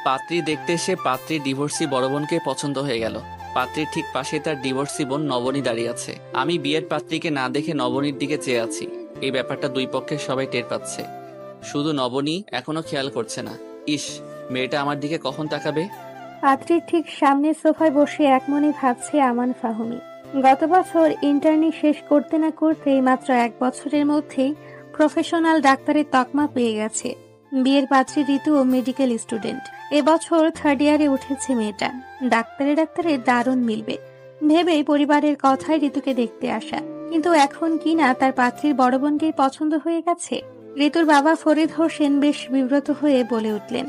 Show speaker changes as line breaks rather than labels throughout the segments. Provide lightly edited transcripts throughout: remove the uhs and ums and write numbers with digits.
পাত্রী দেখতে এসে পাত্রীর ডিভোর্সি বড় বোনকে পছন্দ হয়ে গেল। পাত্রীর ঠিক পাশে তার ডিভোর্সি বোন নবনী দাঁড়িয়ে আছে। আমি বিয়ের পাত্রীকে না দেখে নবনীর দিকে চেয়ে আছি। এই ব্যাপারটা দুই পক্ষের সবাই টের পাচ্ছে, শুধু নবনী এখনো খেয়াল করছে না। ইস, মেয়েটা আমার দিকে কখন তাকাবে।
পাত্রীর ঠিক সামনে সোফায় বসে একমনে ভাবছে আমান ফাহমি। গত বছর ইন্টার্নি শেষ করতে না করতেই মাত্র 1 বছরের মধ্যেই প্রফেশনাল ডাক্তারের তকমা পেয়ে গেছে। বিয়ের পাত্রী ঋতু ও মেডিকেল স্টুডেন্ট। এবছর 3rd ইয়ারে উঠেছে মেয়েটা। ডাক্তারে ডাক্তারে দারুণ মিলবে ভেবেই পরিবারের কথায় ঋতুকে দেখতে আসা, কিন্তু এখন কিনা তার পাত্রীর বড় বোনকেই পছন্দ হয়ে গেছে। ঋতুর বাবা ফরিদ হোসেন বেশ বিব্রত হয়ে বলে উঠলেন,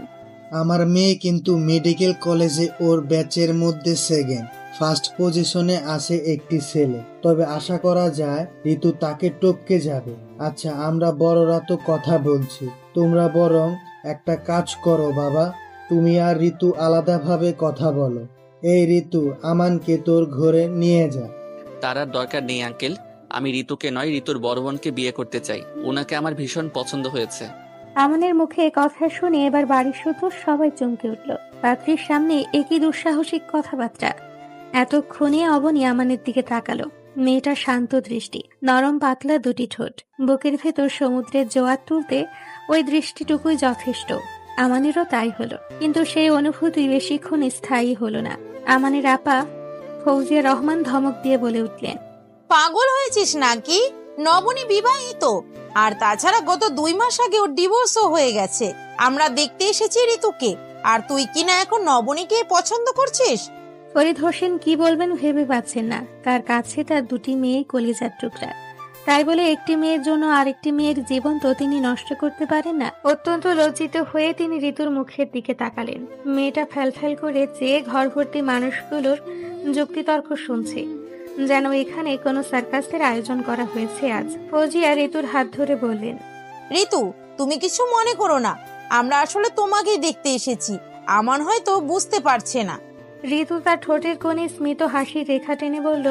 আমার মেয়ে কিন্তু মেডিকেল কলেজে ওর ব্যাচের মধ্যে সেকেন্ড, ফার্স্ট পজিশনে আছে একটি ছেলে। তবে আশা করা যায় ঋতু তাকে টপকে যাবে। আচ্ছা, আমরা বড়রা তো কথা বলছি, তোমরা বরং একটা কাজ করো বাবা, তুমি আর ঋতু আলাদাভাবে কথা বলো। এই ঋতু, আমানকে তোর ঘরে নিয়ে যা।
তার আর দরকার নেই আঙ্কেল, আমি ঋতুকে নয় ঋতুর বড় বোনকে বিয়ে করতে চাই। ওনাকে আমার ভীষণ পছন্দ হয়েছে।
আমানের মুখে কথা শুনে এবার বাড়ির শুধু সবাই চমকে উঠল। পাত্রীর সামনে একই দুঃসাহসিক কথাবার্তা। এতক্ষণে অবনী আমানের দিকে তাকালো। মেয়েটা শান্ত দৃষ্টি, নরম পাতলা দুটি ঠোঁট, বুকের ভেতর সমুদ্রের জোয়ার তুলতে ওই দৃষ্টিটুকুই যথেষ্ট। আমানেরও তাই হলো, কিন্তু সেই অনুভূতি বেশিক্ষণ স্থায়ী হলো না। আমানের আপা ফৌজিয়া রহমান ধমক দিয়ে বলে উঠলেন,
পাগল হয়েছিস নাকি? নবনী বিবাহিত, আর তাছাড়া গত 2 মাস আগে ওর ডিভোর্সও হয়ে গেছে। আমরা দেখতে এসেছি ঋতুকে, আর তুই কিনা এখন নবনীকে পছন্দ করছিস?
ফরিদ হোসেন কি বলবেন ভেবে পাচ্ছেন না। তার কাছে তার দুটি মেয়ে কলিজার টুকরা, তাই বলে একটি মেয়ের জন্য আরেকটি মেয়ের জীবন তো তিনি নষ্ট করতে পারেন না। অত্যন্ত লজ্জিত হয়ে তিনি ঋতুর মুখের দিকে তাকালেন। মেয়েটা ফ্যালফ্যাল করে চেয়ে ঘর ভর্তি মানুষগুলোর যুক্তিতর্ক শুনছে, যেন এখানে কোনো সার্কাসের আয়োজন করা হয়েছে আজ। ফৌজিয়া ঋতুর হাত ধরে বললেন,
ঋতু, তুমি কিছু মনে করো না, আমরা আসলে তোমাকেই দেখতে এসেছি। আমান হয়তো বুঝতে পারছে না।
ঋতু তার ঠোঁটের কোণে স্মিত হাসির রেখা টেনে বলল,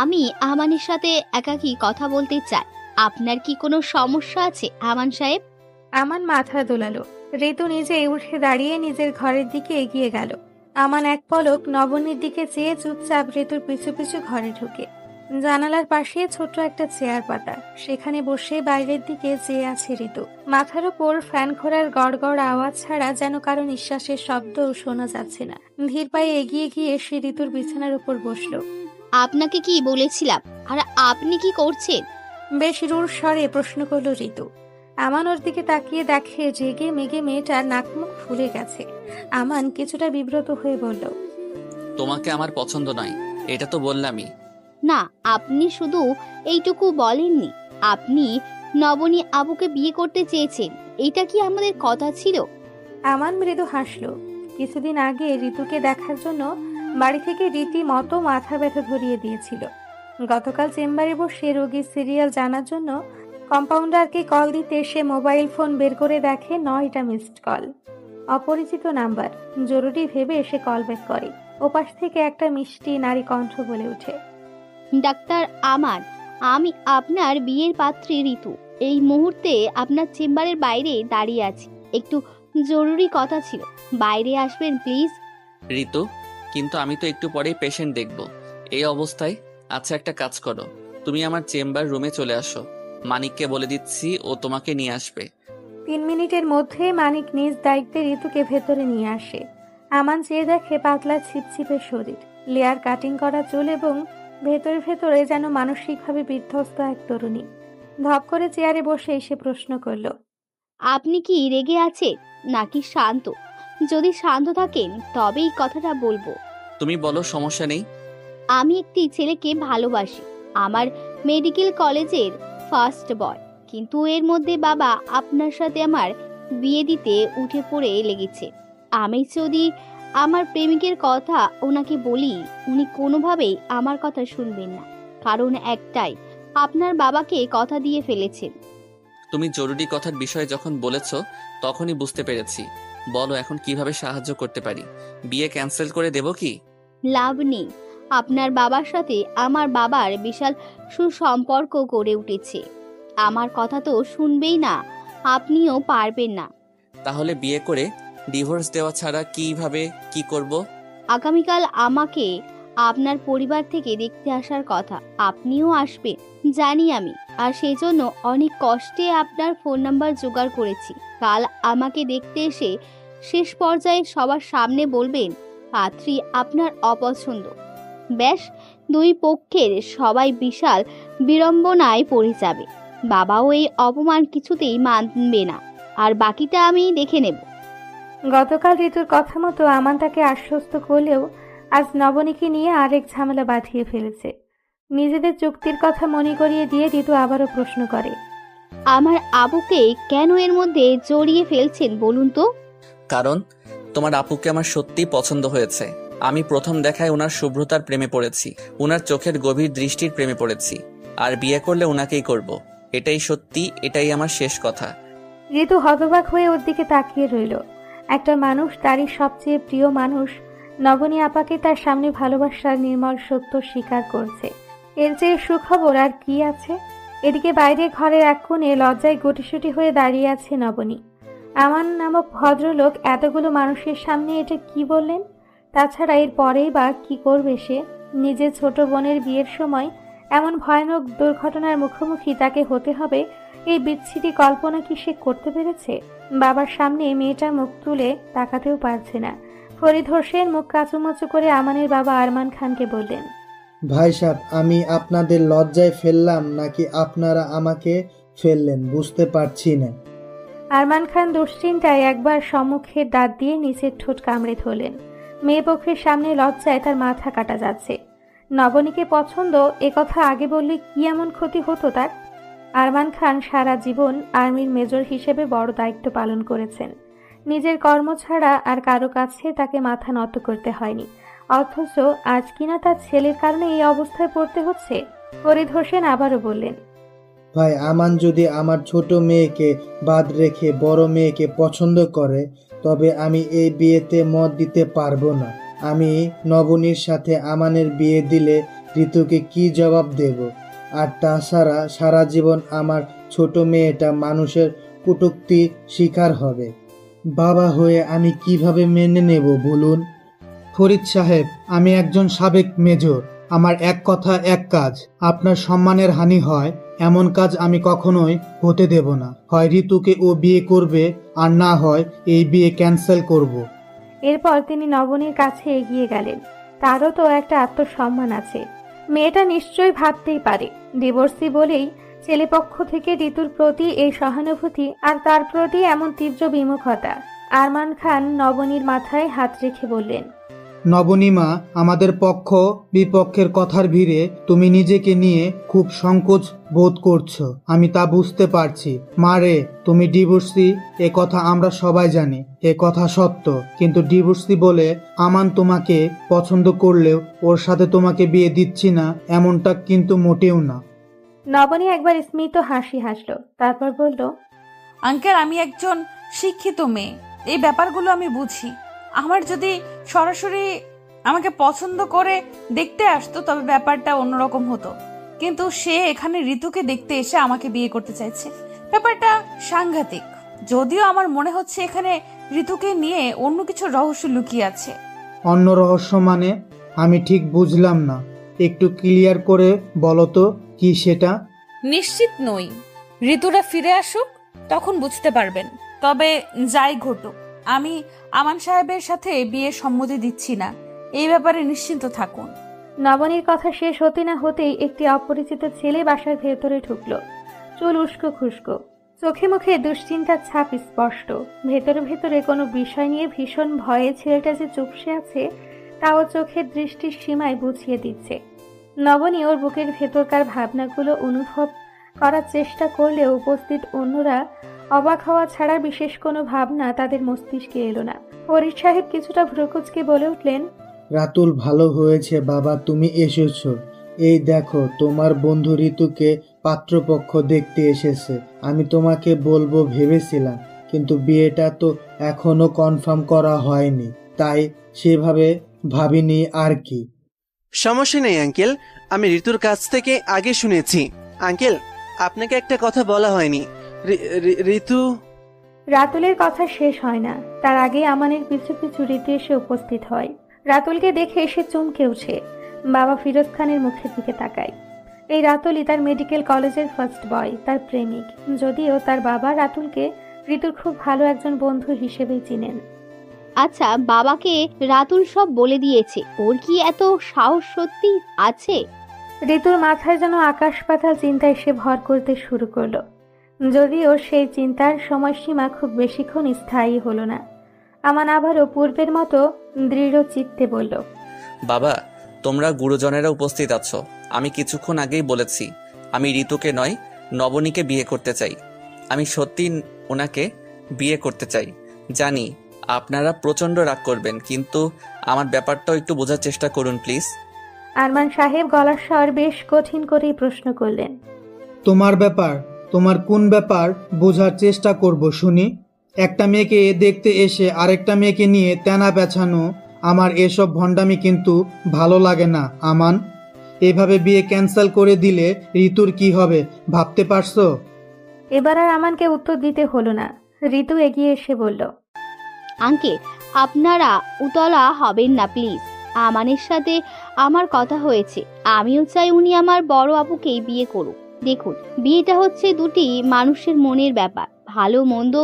আমি আমানের সাথে একাকী কথা বলতে চাই। আপনার কি কোনো সমস্যা আছে আমান সাহেব?
আমান মাথা দোলালো। ঋতু নিজেই উঠে দাঁড়িয়ে নিজের ঘরের দিকে এগিয়ে গেল। আমান এক পলক নবনীর দিকে চেয়ে চুপচাপ ঋতুর পিছু পিছু ঘরে ঢুকে। জানালার পাশে ছোট্ট একটা চেয়ার পাতা, সেখানে বসে বাইরের দিকে চেয়ে আছে ঋতু। মাথার উপর ফ্যান ঘোরার গড়গড় আওয়াজ ছাড়া যেন কারো নিঃশ্বাসের শব্দও শোনা যাচ্ছে না। ধীর পায়ে এগিয়ে গিয়ে সে ঋতুর বিছানার উপর বসলো।
আপনাকে কি বলেছিলাম, আর আপনি কি করছেন?
বেশ রূঢ় স্বরে প্রশ্ন করলো ঋতু। আমান ওর দিকে তাকিয়ে দেখে জেগে মেগে মেয়েটার নাকমুখ ফুলে গেছে। আমান কিছুটা বিব্রত হয়ে বলল,
তোমাকে আমার পছন্দ নয়, এটা তো বললামই।
না, আপনি শুধু এইটুকু বলেননি, আপনি নবনী আবুকে বিয়ে করতে চেয়েছেন। এটা কি আমাদের কথা ছিল?
আমান মৃদু হাসলো। কিছুদিন আগে ঋতুকে দেখার জন্য বাড়ি থেকে রীতিমতো মাথা ব্যথা ধরিয়ে দিয়েছিল। গতকাল চেম্বারে বসে রোগীর সিরিয়াল জানার জন্য কম্পাউন্ডারকে কল দিতে সে মোবাইল ফোন বের করে দেখে 9টা মিসড কল। অপরিচিত নাম্বার। জরুরি ভেবে সে কল ব্যাক করে। ওপাশ থেকে একটা মিষ্টি নারী কণ্ঠ বলে ওঠে,
ডাক্তার আমান, আমি আপনার বিয়ের পাত্রী ঋতু। এই মুহূর্তে আপনার চেম্বারের বাইরে দাঁড়িয়ে আছি, একটু জরুরি কথা ছিল, বাইরে আসবেন প্লিজ।
ঋতু, কিন্তু আমি তো একটু পরেই পেশেন্ট দেখব এই অবস্থায়। আচ্ছা, একটা কাজ করো, তুমি আমার চেম্বার রুমে চলে আসো। মানিককে বলে দিচ্ছি, ও তোমাকে নিয়ে আসবে।
3 মিনিটের মধ্যে মানিক নিজ দায়িত্বে ঋতুকে ভেতরে নিয়ে আসে। আমান চেয়ে দেখে পাতলা ছিপছিপে শরীর, লেয়ার কাটিং করা চুল এবং ভেতরে ভেতরে যেন মানসিকভাবে বিধ্বস্ত এক তরুণী। ধপ করে চেয়ারে বসে সে প্রশ্ন করল,
আপনি কি রেগে আছেন নাকি শান্ত? যদি শান্ত থাকেন তবেই কথাটা বলবো।
তুমি বলো, সমস্যা নেই।
আমি একটি ছেলেকে ভালোবাসি, আমার মেডিকেল কলেজের ফার্স্ট বয়, কিন্তু এর মধ্যে বাবা আপনার সাথে আমার বিয়ে দিতে উঠে পড়ে লেগেছে। আমি যদি আমার প্রেমিকের কথা ওনাকে বলি, উনি কোনোভাবেই আমার কথা শুনবেন না। কারণ একটাই, আপনার বাবাকে কথা দিয়ে ফেলেছেন।
তুমি জরুরি কথার বিষয়ে যখন বলেছ তখনই বুঝতে পেরেছি। বলো এখন কিভাবে সাহায্য করতে পারি? বিয়ে ক্যান্সেল করে দেব কি?
লাভ নেই, আপনার বাবার সাথে আমার বাবার বিশাল সুসম্পর্ক গড়ে উঠেছে। আমার কথা তো শুনবেই না, আপনিও পারবেন না।
তাহলে বিয়ে করে ডিভোর্স দেওয়া ছাড়া কিভাবে কি করব?
আগামীকাল আমাকে আপনার পরিবার থেকে দেখতে আসার কথা। আপনিও আসবেন জানি আমি, আর সেই জন্য অনেক কষ্টে আপনার ফোন নাম্বার জোগাড় করেছি। কাল আমাকে দেখতে এসে শেষ পর্যায়ে সবার সামনে বলবেন পাত্রী আপনার অপছন্দ। ব্যাস, দুই পক্ষের সবাই বিশাল বিড়ম্বনায় পড়ে যাবে। বাবাও এই অপমান কিছুতেই মানবে না, আর বাকিটা আমি দেখে নেব।
গতকাল ঋতুর কথা মতো আমান তাকে আশ্বস্ত করলেও আজ নবনীকে নিয়ে আরেক ঝামেলা বাঁধিয়ে ফেলেছে। নিজেদের চুক্তির কথা মনে করিয়ে দিয়ে ঋতু আবারও প্রশ্ন করে,
আমার আবুকে কেন এর মধ্যে জড়িয়ে ফেলছেন বলুন তো?
কারণ তোমার আপুকে আমার সত্যিই পছন্দ হয়েছে। আমি প্রথম দেখায় ওনার শুভ্রতার প্রেমে পড়েছি, ওনার চোখের গভীর দৃষ্টির প্রেমে পড়েছি, আর বিয়ে করলে ওনাকেই করব। এটাই সত্যি, এটাই আমার শেষ কথা।
ঋতু হতবাক হয়ে ওর দিকে তাকিয়ে রইল। একটা মানুষ, তারই সবচেয়ে প্রিয় মানুষ নবনী আপাকে তার সামনে ভালোবাসার নির্মল সত্য স্বীকার করছে। এর চেয়ে সুখবর আর কি আছে? এদিকে বাইরে ঘরের এক কোণে লজ্জায় গুটিসুটি হয়ে দাঁড়িয়ে আছে নবনী। আমান নামক ভদ্রলোক এতগুলো মানুষের সামনে এটা কি বললেন? তাছাড়া এর পরেই বা কি করবে সে? নিজের ছোট বোনের বিয়ের সময় এমন ভয়ানক দুর্ঘটনার মুখোমুখি তাকে হতে হবে, এই বিচ্ছিরি কল্পনা কি সে করতে পেরেছে? বাবার সামনে মেয়েটা মুখ তুলে তাকাতেও পারছে না। ফরিদ হোসেন মুখ কাচুমাচু করে আমানের বাবা আরমান খানকে বললেন,
ভাই সাহেব, আমি আপনাদের লজ্জায় ফেললাম নাকি আপনারা আমাকে ফেললেন বুঝতে পারছি না।
আরমান খান দুশ্চিন্তায় একবার সম্মুখের দাঁত দিয়ে নিচের ঠোঁট কামড়ে ধরলেন। মেয়ে পক্ষের সামনে লজ্জায় তার মাথা কাটা যাচ্ছে। নবনীকে পছন্দ, একথা আগে বললে কি এমন ক্ষতি হতো তার? আরমান খান সারা জীবন আর্মির মেজর হিসেবে বড় দায়িত্ব পালন করেছেন। নিজের কর্ম ছাড়া আর কারো কাছে তাকে মাথা নত করতে হয়নি, অথচ আজ কিনা তার ছেলের কারণে এই অবস্থায় পড়তে হচ্ছে। ফরিদ হোসেন আবারও বললেন,
ভাই, আমান যদি আমার ছোট মেয়েকে বাদ রেখে বড় মেয়েকে পছন্দ করে তবে আমি এই বিয়েতে মত দিতে পারবো না। আমি নবনীর সাথে আমানের বিয়ে দিলে ঋতুকে কি জবাব দেব? আর তাছাড়া সারা জীবন আমার ছোট মেয়েটা মানুষের কটূক্তি শিকার হবে। বাবা হয়ে আমি কিভাবে মেনে নেব বলুন? ফরিদ সাহেব, আমি একজন সাবেক মেজর। আমার এক কথা এক কাজ। আপনার সম্মানের হানি হয় এমন কাজ আমি কখনোই হতে দেব না। হয় ঋতুকে ও বিয়ে করবে, আর না হয় এই বিয়ে ক্যান্সেল করব।
এরপর তিনি নবনীর কাছে এগিয়ে গেলেন। তারও তো একটা আত্মসম্মান আছে। মেয়েটা নিশ্চয়ই ভাবতেই পারে ডিভোর্সি বলেই ছেলেপক্ষ থেকে ঋতুর প্রতি এই সহানুভূতি আর তার প্রতি এমন তীব্র বিমুখতা। আরমান খান নবনীর মাথায় হাত রেখে বললেন,
নবনীমা, আমাদের পক্ষ বিপক্ষের কথার ভিড়ে তুমি নিজেকে নিয়ে খুব সংকোচ বোধ করছো, আমি তা বুঝতে পারছি। মারে, তুমি ডিভোর্সি এ কথা আমরা সবাই জানি, এ কথা সত্য। কিন্তু ডিভোর্সি বলে আমান তোমাকে পছন্দ করলেও ওর সাথে তোমাকে বিয়ে দিচ্ছি না এমনটা কিন্তু মোটেও না।
নবনী একবার স্মিত হাসি হাসল, তারপর বলল,
আঙ্কেল, আমি একজন শিক্ষিত মেয়ে, এই ব্যাপারগুলো আমি বুঝি। আমার যদি সরাসরি আমাকে পছন্দ করে দেখতে আসতো তবে ব্যাপারটা অন্যরকম হতো, কিন্তু সে এখানে ঋতুকে দেখতে এসে আমাকে বিয়ে করতে চাইছে। ব্যাপারটা সাংঘাতিক। যদিও আমার মনে হচ্ছে এখানে ঋতুকে নিয়ে অন্য কিছু রহস্য লুকিয়ে আছে।
অন্য রহস্য মানে? আমি ঠিক বুঝলাম না, একটু ক্লিয়ার করে বলো তো কি সেটা।
নিশ্চিত নই, ঋতুরা ফিরে আসুক তখন বুঝতে পারবেন। তবে যাই ঘটুক, আমি আমান সাহেবের সাথে বিয়ে সম্মতি দিচ্ছি না, এই ব্যাপারে নিশ্চিন্ত থাকুন।
নবনীর কথা শেষ হতে না হতেই একটি অপরিচিত ছেলে বাসার ভেতরে ঢুকলো। চুল উস্কো খুস্কো, চোখে মুখে দুশ্চিন্তার ছাপ স্পষ্ট। ভেতরে ভেতরে কোনো বিষয় নিয়ে ভীষণ ভয়ে ছেলেটা যে চুপসে আছে তাও চোখের দৃষ্টির সীমায় বুঝিয়ে দিচ্ছে। নবনী ওর বুকের ভেতরকার ভাবনাগুলো অনুভব করার চেষ্টা করলেও উপস্থিত অন্যরা অবাক হওয়া ছাড়া বিশেষ কোনো ভাবনা তাদের মস্তিষ্কে এলো না। ফরিদ সাহেব কিছুটা ভ্রুকুচকে বলে উঠলেন,
রাতুল, ভালো হয়েছে বাবা তুমি এসেছো। এই দেখো, তোমার বন্ধু ঋতুকে পাত্রপক্ষ দেখতে এসেছে। আমি তোমাকে বলবো ভেবেছিলাম, কিন্তু বিয়েটা তো এখনো কনফার্ম করা হয়নি, তাই সেভাবে ভাবিনি আর কি।
সমস্যা নেই আঙ্কেল, আমি ঋতুর কাছ থেকে আগে শুনেছি। আঙ্কেল, আপনাকে একটা কথা বলা হয়নি। ঋতু
রাতুলের কথা শেষ হয় না, তার আগে আমানের পিছু পিছু ঋতু এসে উপস্থিত হয়। রাতুলকে দেখে এসে চমকে ওঠে। বাবা ফিরোজ খানের মুখের দিকে তাকায়। এই রাতুলই তার মেডিকেল কলেজের ফার্স্ট বয়, তার প্রেমিক। যদিও তার বাবা রাতুলকে ঋতুর খুব ভালো একজন বন্ধু হিসেবেই চিনেন।
আচ্ছা, বাবাকে রাতুল সব বলে দিয়েছে? ওর কি এত সাহস সত্যি আছে?
ঋতুর মাথায় যেন আকাশ পাতাল চিন্তা এসে ভর করতে শুরু করলো। যদিও সেই চিন্তার সময়সীমা খুব বেশিক্ষণ স্থায়ী হলো না। আমান আবারও পূর্বের মতো দৃঢ় চিত্তে বলল,
বাবা, তোমরা গুরুজনেরা উপস্থিত আছো। আমি কিছুক্ষণ আগেই বলেছি আমি ঋতুকে নয় নবনীকে বিয়ে করতে চাই। আমি সত্যি ওনাকে বিয়ে করতে চাই। জানি আপনারা প্রচন্ড রাগ করবেন, কিন্তু আমার ব্যাপারটাও একটু বোঝার চেষ্টা করুন প্লিজ।
আরমান সাহেব গলার স্বর বেশ কঠিন করেই প্রশ্ন করলেন,
তোমার ব্যাপার? তোমার কোন ব্যাপার বোঝার চেষ্টা করব শুনি? একটা মেয়েকে দেখতে এসে আরেকটা মেয়েকে নিয়ে তেনা পেছানো, আমার এসব ভণ্ডামি কিন্তু ভালো লাগে না আমান। এভাবে বিয়ে ক্যান্সেল করে দিলে ঋতুর কি হবে ভাবতে পারছো?
এবার আর আমানকে উত্তর দিতে হলো না। ঋতু এগিয়ে এসে বলল,
আঙ্কেল, আপনারা উতলা হবেন না প্লিজ। আমানের সাথে আমার কথা হয়েছে। আমিও চাই উনি আমার বড় আপুকেই বিয়ে করুক। দেখুন, বিয়েটা হচ্ছে দুটি মানুষের মনের ব্যাপার, ভালো মন্দ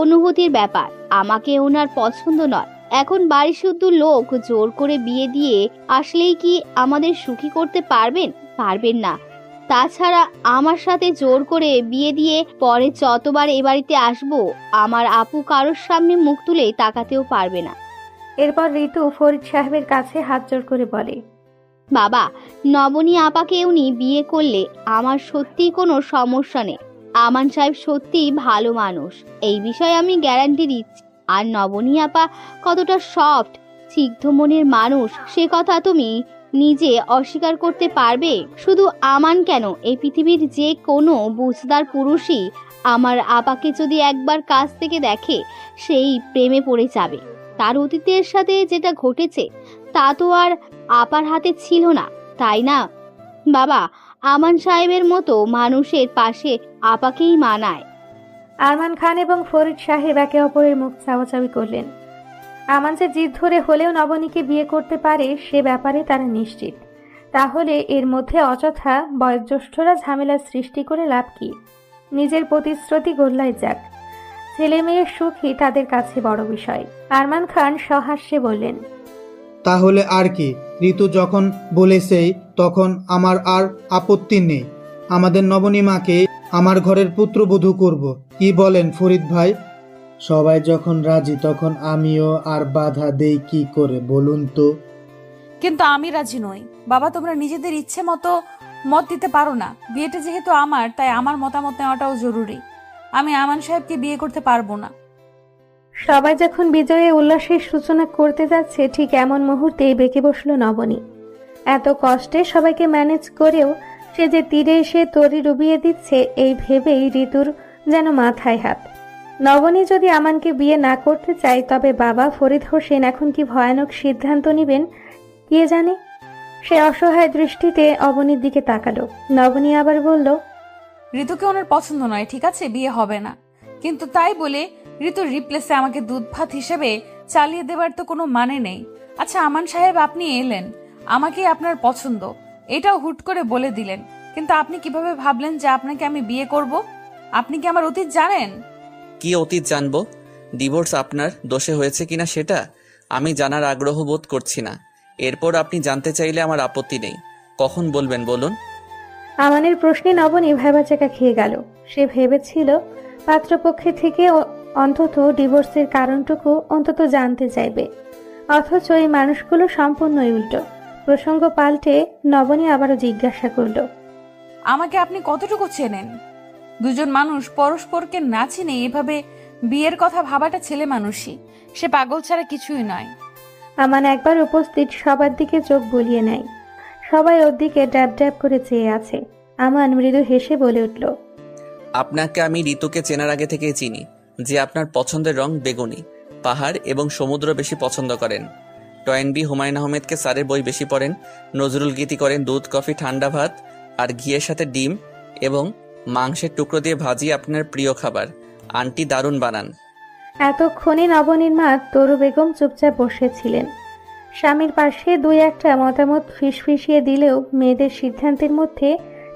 অনুভূতির ব্যাপার। আমাকে ওনার পছন্দ নয়। এখন বাড়ি শুদ্ধ লোক জোর করে বিয়ে দিয়ে আসলেই কি আমাদের সুখী করতে পারবেন? পারবেন না। তাছাড়া আমার সাথে জোর করে বিয়ে দিয়ে পরে যতবার এ বাড়িতে আসবো, আমার আপু কারোর সামনে মুখ তুলে তাকাতেও পারবে না।
এরপর ঋতু ফরিদ সাহেবের কাছে হাত জোড় করে বলে,
বাবা, নবনী আপাকে উনি বিয়ে করলে আমার সত্যি কোনো সমস্যা নেই। আমান সাহেব সত্যিই ভালো মানুষ, এই বিষয়ে আমি গ্যারান্টি দিচ্ছি। আর নবনী আপা কতটা সফট, সিদ্ধ মনের মানুষ, সে কথা তুমি নিজে অস্বীকার করতে পারবে? শুধু আমান কেন, এই পৃথিবীর যে কোনো বুঝদার পুরুষই আমার আপাকে যদি একবার কাছ থেকে দেখে, সেই প্রেমে পড়ে যাবে। তার অতীতের সাথে যেটা ঘটেছে তা তো আর আপার হাতে ছিল না, তাই না বাবা? আমান সাহেবের মতো মানুষের পাশে আপাকেই মানায়।
আরমান খান এবং ফরিদ সাহেব একে অপরের মুখ চাওয়াচাওয়ি করলেন। আমান যে জিদ ধরে হলেও নবনীকে বিয়ে করতে পারে সে ব্যাপারে তারা নিশ্চিত। তাহলে এর মধ্যে অযথা বয়োজ্যেষ্ঠরা ঝামেলার সৃষ্টি করে লাভ কি? নিজের প্রতিশ্রুতি গোল্লায় যাক। ছেলে মেয়ের সুখই তাদের কাছে বড় বিষয়। আরমান খান সহাস্যে বললেন,
তাহলে আর কি? ঋতু যখন বলেছেই তখন আমার আর আপত্তি নেই। আমাদের নবনীমাকে আমার ঘরের পুত্রবধূ করব। কি বলেন ফরিদ ভাই? সবাই যখন রাজি তখন আমিও আর বাধা দেই কি করে বলুন তো?
কিন্তু আমি রাজি নই। বাবা, তোমরা নিজেদের ইচ্ছে মতো মত দিতে পারো না। বিয়েটা যেহেতু আমার, তাই আমার মতামত নেওয়াটাও জরুরি। আমি আমান সাহেবকে বিয়ে করতে পারবো না।
সবাই যখন বিজয়ে উল্লাসের সূচনা করতে যাচ্ছে, ঠিক এমন মুহূর্তেই বেঁকে বসলো নবনী। এত কষ্টে সবাইকে ম্যানেজ করেও সে যে তীরে এসে তরি ডুবিয়ে দিচ্ছে, এই ভেবেই ঋতুর যেন মাথায় হাত। নবনী যদি আমানকে বিয়ে না করতে চায়, তবে বাবা ফরিদ হোসেন এখন কি ভয়ানক সিদ্ধান্ত নেবেন কে জানে। সে অসহায় দৃষ্টিতে অবনীর দিকে তাকালো। নবনী আবার বলল,
ঋতুকে ওনার পছন্দ নয়, ঠিক আছে, বিয়ে হবে না। কিন্তু তাই বলে ঋতুর রিপ্লেসে আমাকে দুধ ভাত হিসেবে চালিয়ে দেবার তো কোনো মানে নেই। আচ্ছা আমান সাহেব, আপনি এলেন, আমাকে আপনার পছন্দ, এটাও হুট করে বলে দিলেন, কিন্তু আপনি কিভাবে ভাবলেন যে আপনাকে আমি বিয়ে করব? আপনি কি আমার অতীত জানেন?
কি অতীত জানবো? ডিভোর্স আপনার দোষে হয়েছে কিনা সেটা আমি জানার আগ্রহ বোধ করছি না। এরপর আপনি জানতে চাইলে আমার আপত্তি নেই। কখন বলবেন বলুন?
আমানের প্রশ্নে নবনী ভেবাচাকা খেয়ে গেল। সে ভেবেছিল পাত্রপক্ষে থেকে অন্তত ডিভোর্সের কারণটুকু অন্তত জানতে চাইবে, অথচ এই মানুষগুলো সম্পূর্ণই উল্টো। প্রসঙ্গ পাল্টে নবনী আবারও জিজ্ঞাসা করল,
আমাকে আপনি কতটুকু চেনেন? দুজন মানুষ পরস্পরকে না চিনে এভাবে বিয়ের কথা ভাবাটা ছেলে মানুষই, সে পাগল ছাড়া কিছুই নয়।
আমান একবার উপস্থিত সবার দিকে চোখ বুলিয়ে নেয়। সবাই ওর দিকে ড্যাব ড্যাব করে চেয়ে আছে। আমান মৃদু হেসে বলে উঠল,
আপনাকে আমি ঋতুকে চেনার আগে থেকেই চিনি যে আপনার পছন্দের রং বেগুনি, পাহাড় এবং সমুদ্র বেশি পছন্দ করেন। টয়েনবি হুমায়ুন আহমেদকে স্যারের বই বেশি পড়েন, নজরুল গীতি করেন, দুধ কফি ঠান্ডা ভাত আর ঘিয়ের সাথে ডিম এবং মাংসের টুকরো দিয়ে ভাজি আপনার প্রিয় খাবার। আন্টি দারুণ বানান।
এতক্ষণে নবনীর মা তরু বেগম চুপচাপ বসেছিলেন। স্বামীর পাশে দুই একটা মতামত ফিসফিসিয়ে দিলেও মেয়েদের সিদ্ধান্তের মধ্যে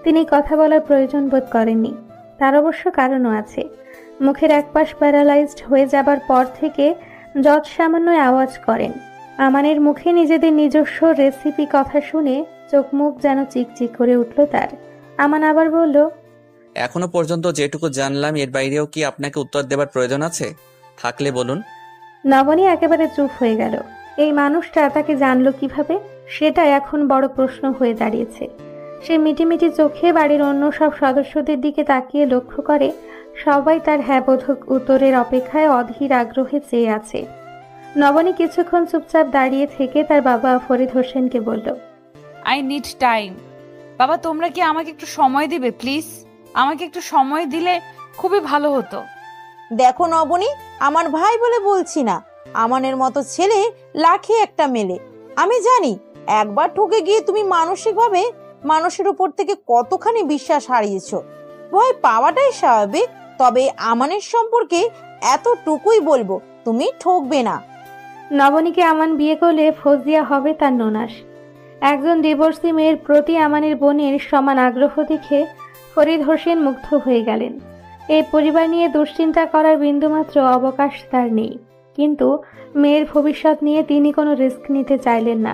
তিনি কথা বলার প্রয়োজন বোধ করেননি। তার অবশ্য কারণও আছে। মুখের একপাশ প্যারালাইজড হয়ে যাবার পর থেকে যৎ সামান্য আওয়াজ করেন। আমানের মুখে নিজেদের নিজস্ব রেসিপি কথা শুনে চোখ মুখ যেন চিকচিক করে উঠল তার। আমান আবার বলল,
এখনো পর্যন্ত যেটুকু জানলাম এর বাইরেও কি আপনাকে উত্তর দেবার প্রয়োজন আছে? থাকলে বলুন।
নবনী একেবারে চুপ হয়ে গেল। এই মানুষটা তাকে জানলো কিভাবে, সেটা এখন বড় প্রশ্ন হয়ে দাঁড়িয়েছে। সে মিটিমিটি চোখে বাড়ির অন্য সব সদস্যদের দিকে তাকিয়ে লক্ষ্য করে সবাই তার হ্যাঁবোধক উত্তরের অপেক্ষায় অধীর আগ্রহে চেয়ে আছে। নবনী কিছুক্ষণ চুপচাপ দাঁড়িয়ে থেকে তার বাবা ফরিদ হোসেনকে বলল,
আই নিড টাইম। বাবা, তোমরা কি আমাকে একটু সময় দিবে প্লিজ? আমাকে একটু সময় দিলে খুবই ভালো হতো।
দেখো নবনী, আমার ভাই বলে বলছি না, আমানের মতো ছেলে লাখে একটা মেলে। আমি জানি একবার ঠকে গিয়ে তুমি মানসিকভাবে মানুষের উপর থেকে কতখানি বিশ্বাস হারিয়েছো। ভয় পাওয়াটাই স্বাভাবিক, তবে আমানের সম্পর্কে এতটুকুই বলবো, তুমি ঠকবে না।
নবনীকে আমান বিয়ে করলে ফজিয়া হবে তার ননাস। একজন ডিভোর্সি মেয়ের প্রতি আমানের বোনের সমান আগ্রহ দেখে ফরিদ হোসেন মুগ্ধ হয়ে গেলেন। এই পরিবার নিয়ে দুশ্চিন্তা করার বিন্দুমাত্র অবকাশ তার নেই, কিন্তু মেয়ের ভবিষ্যৎ নিয়ে তিনি কোনো রিস্ক নিতে চাইলেন না।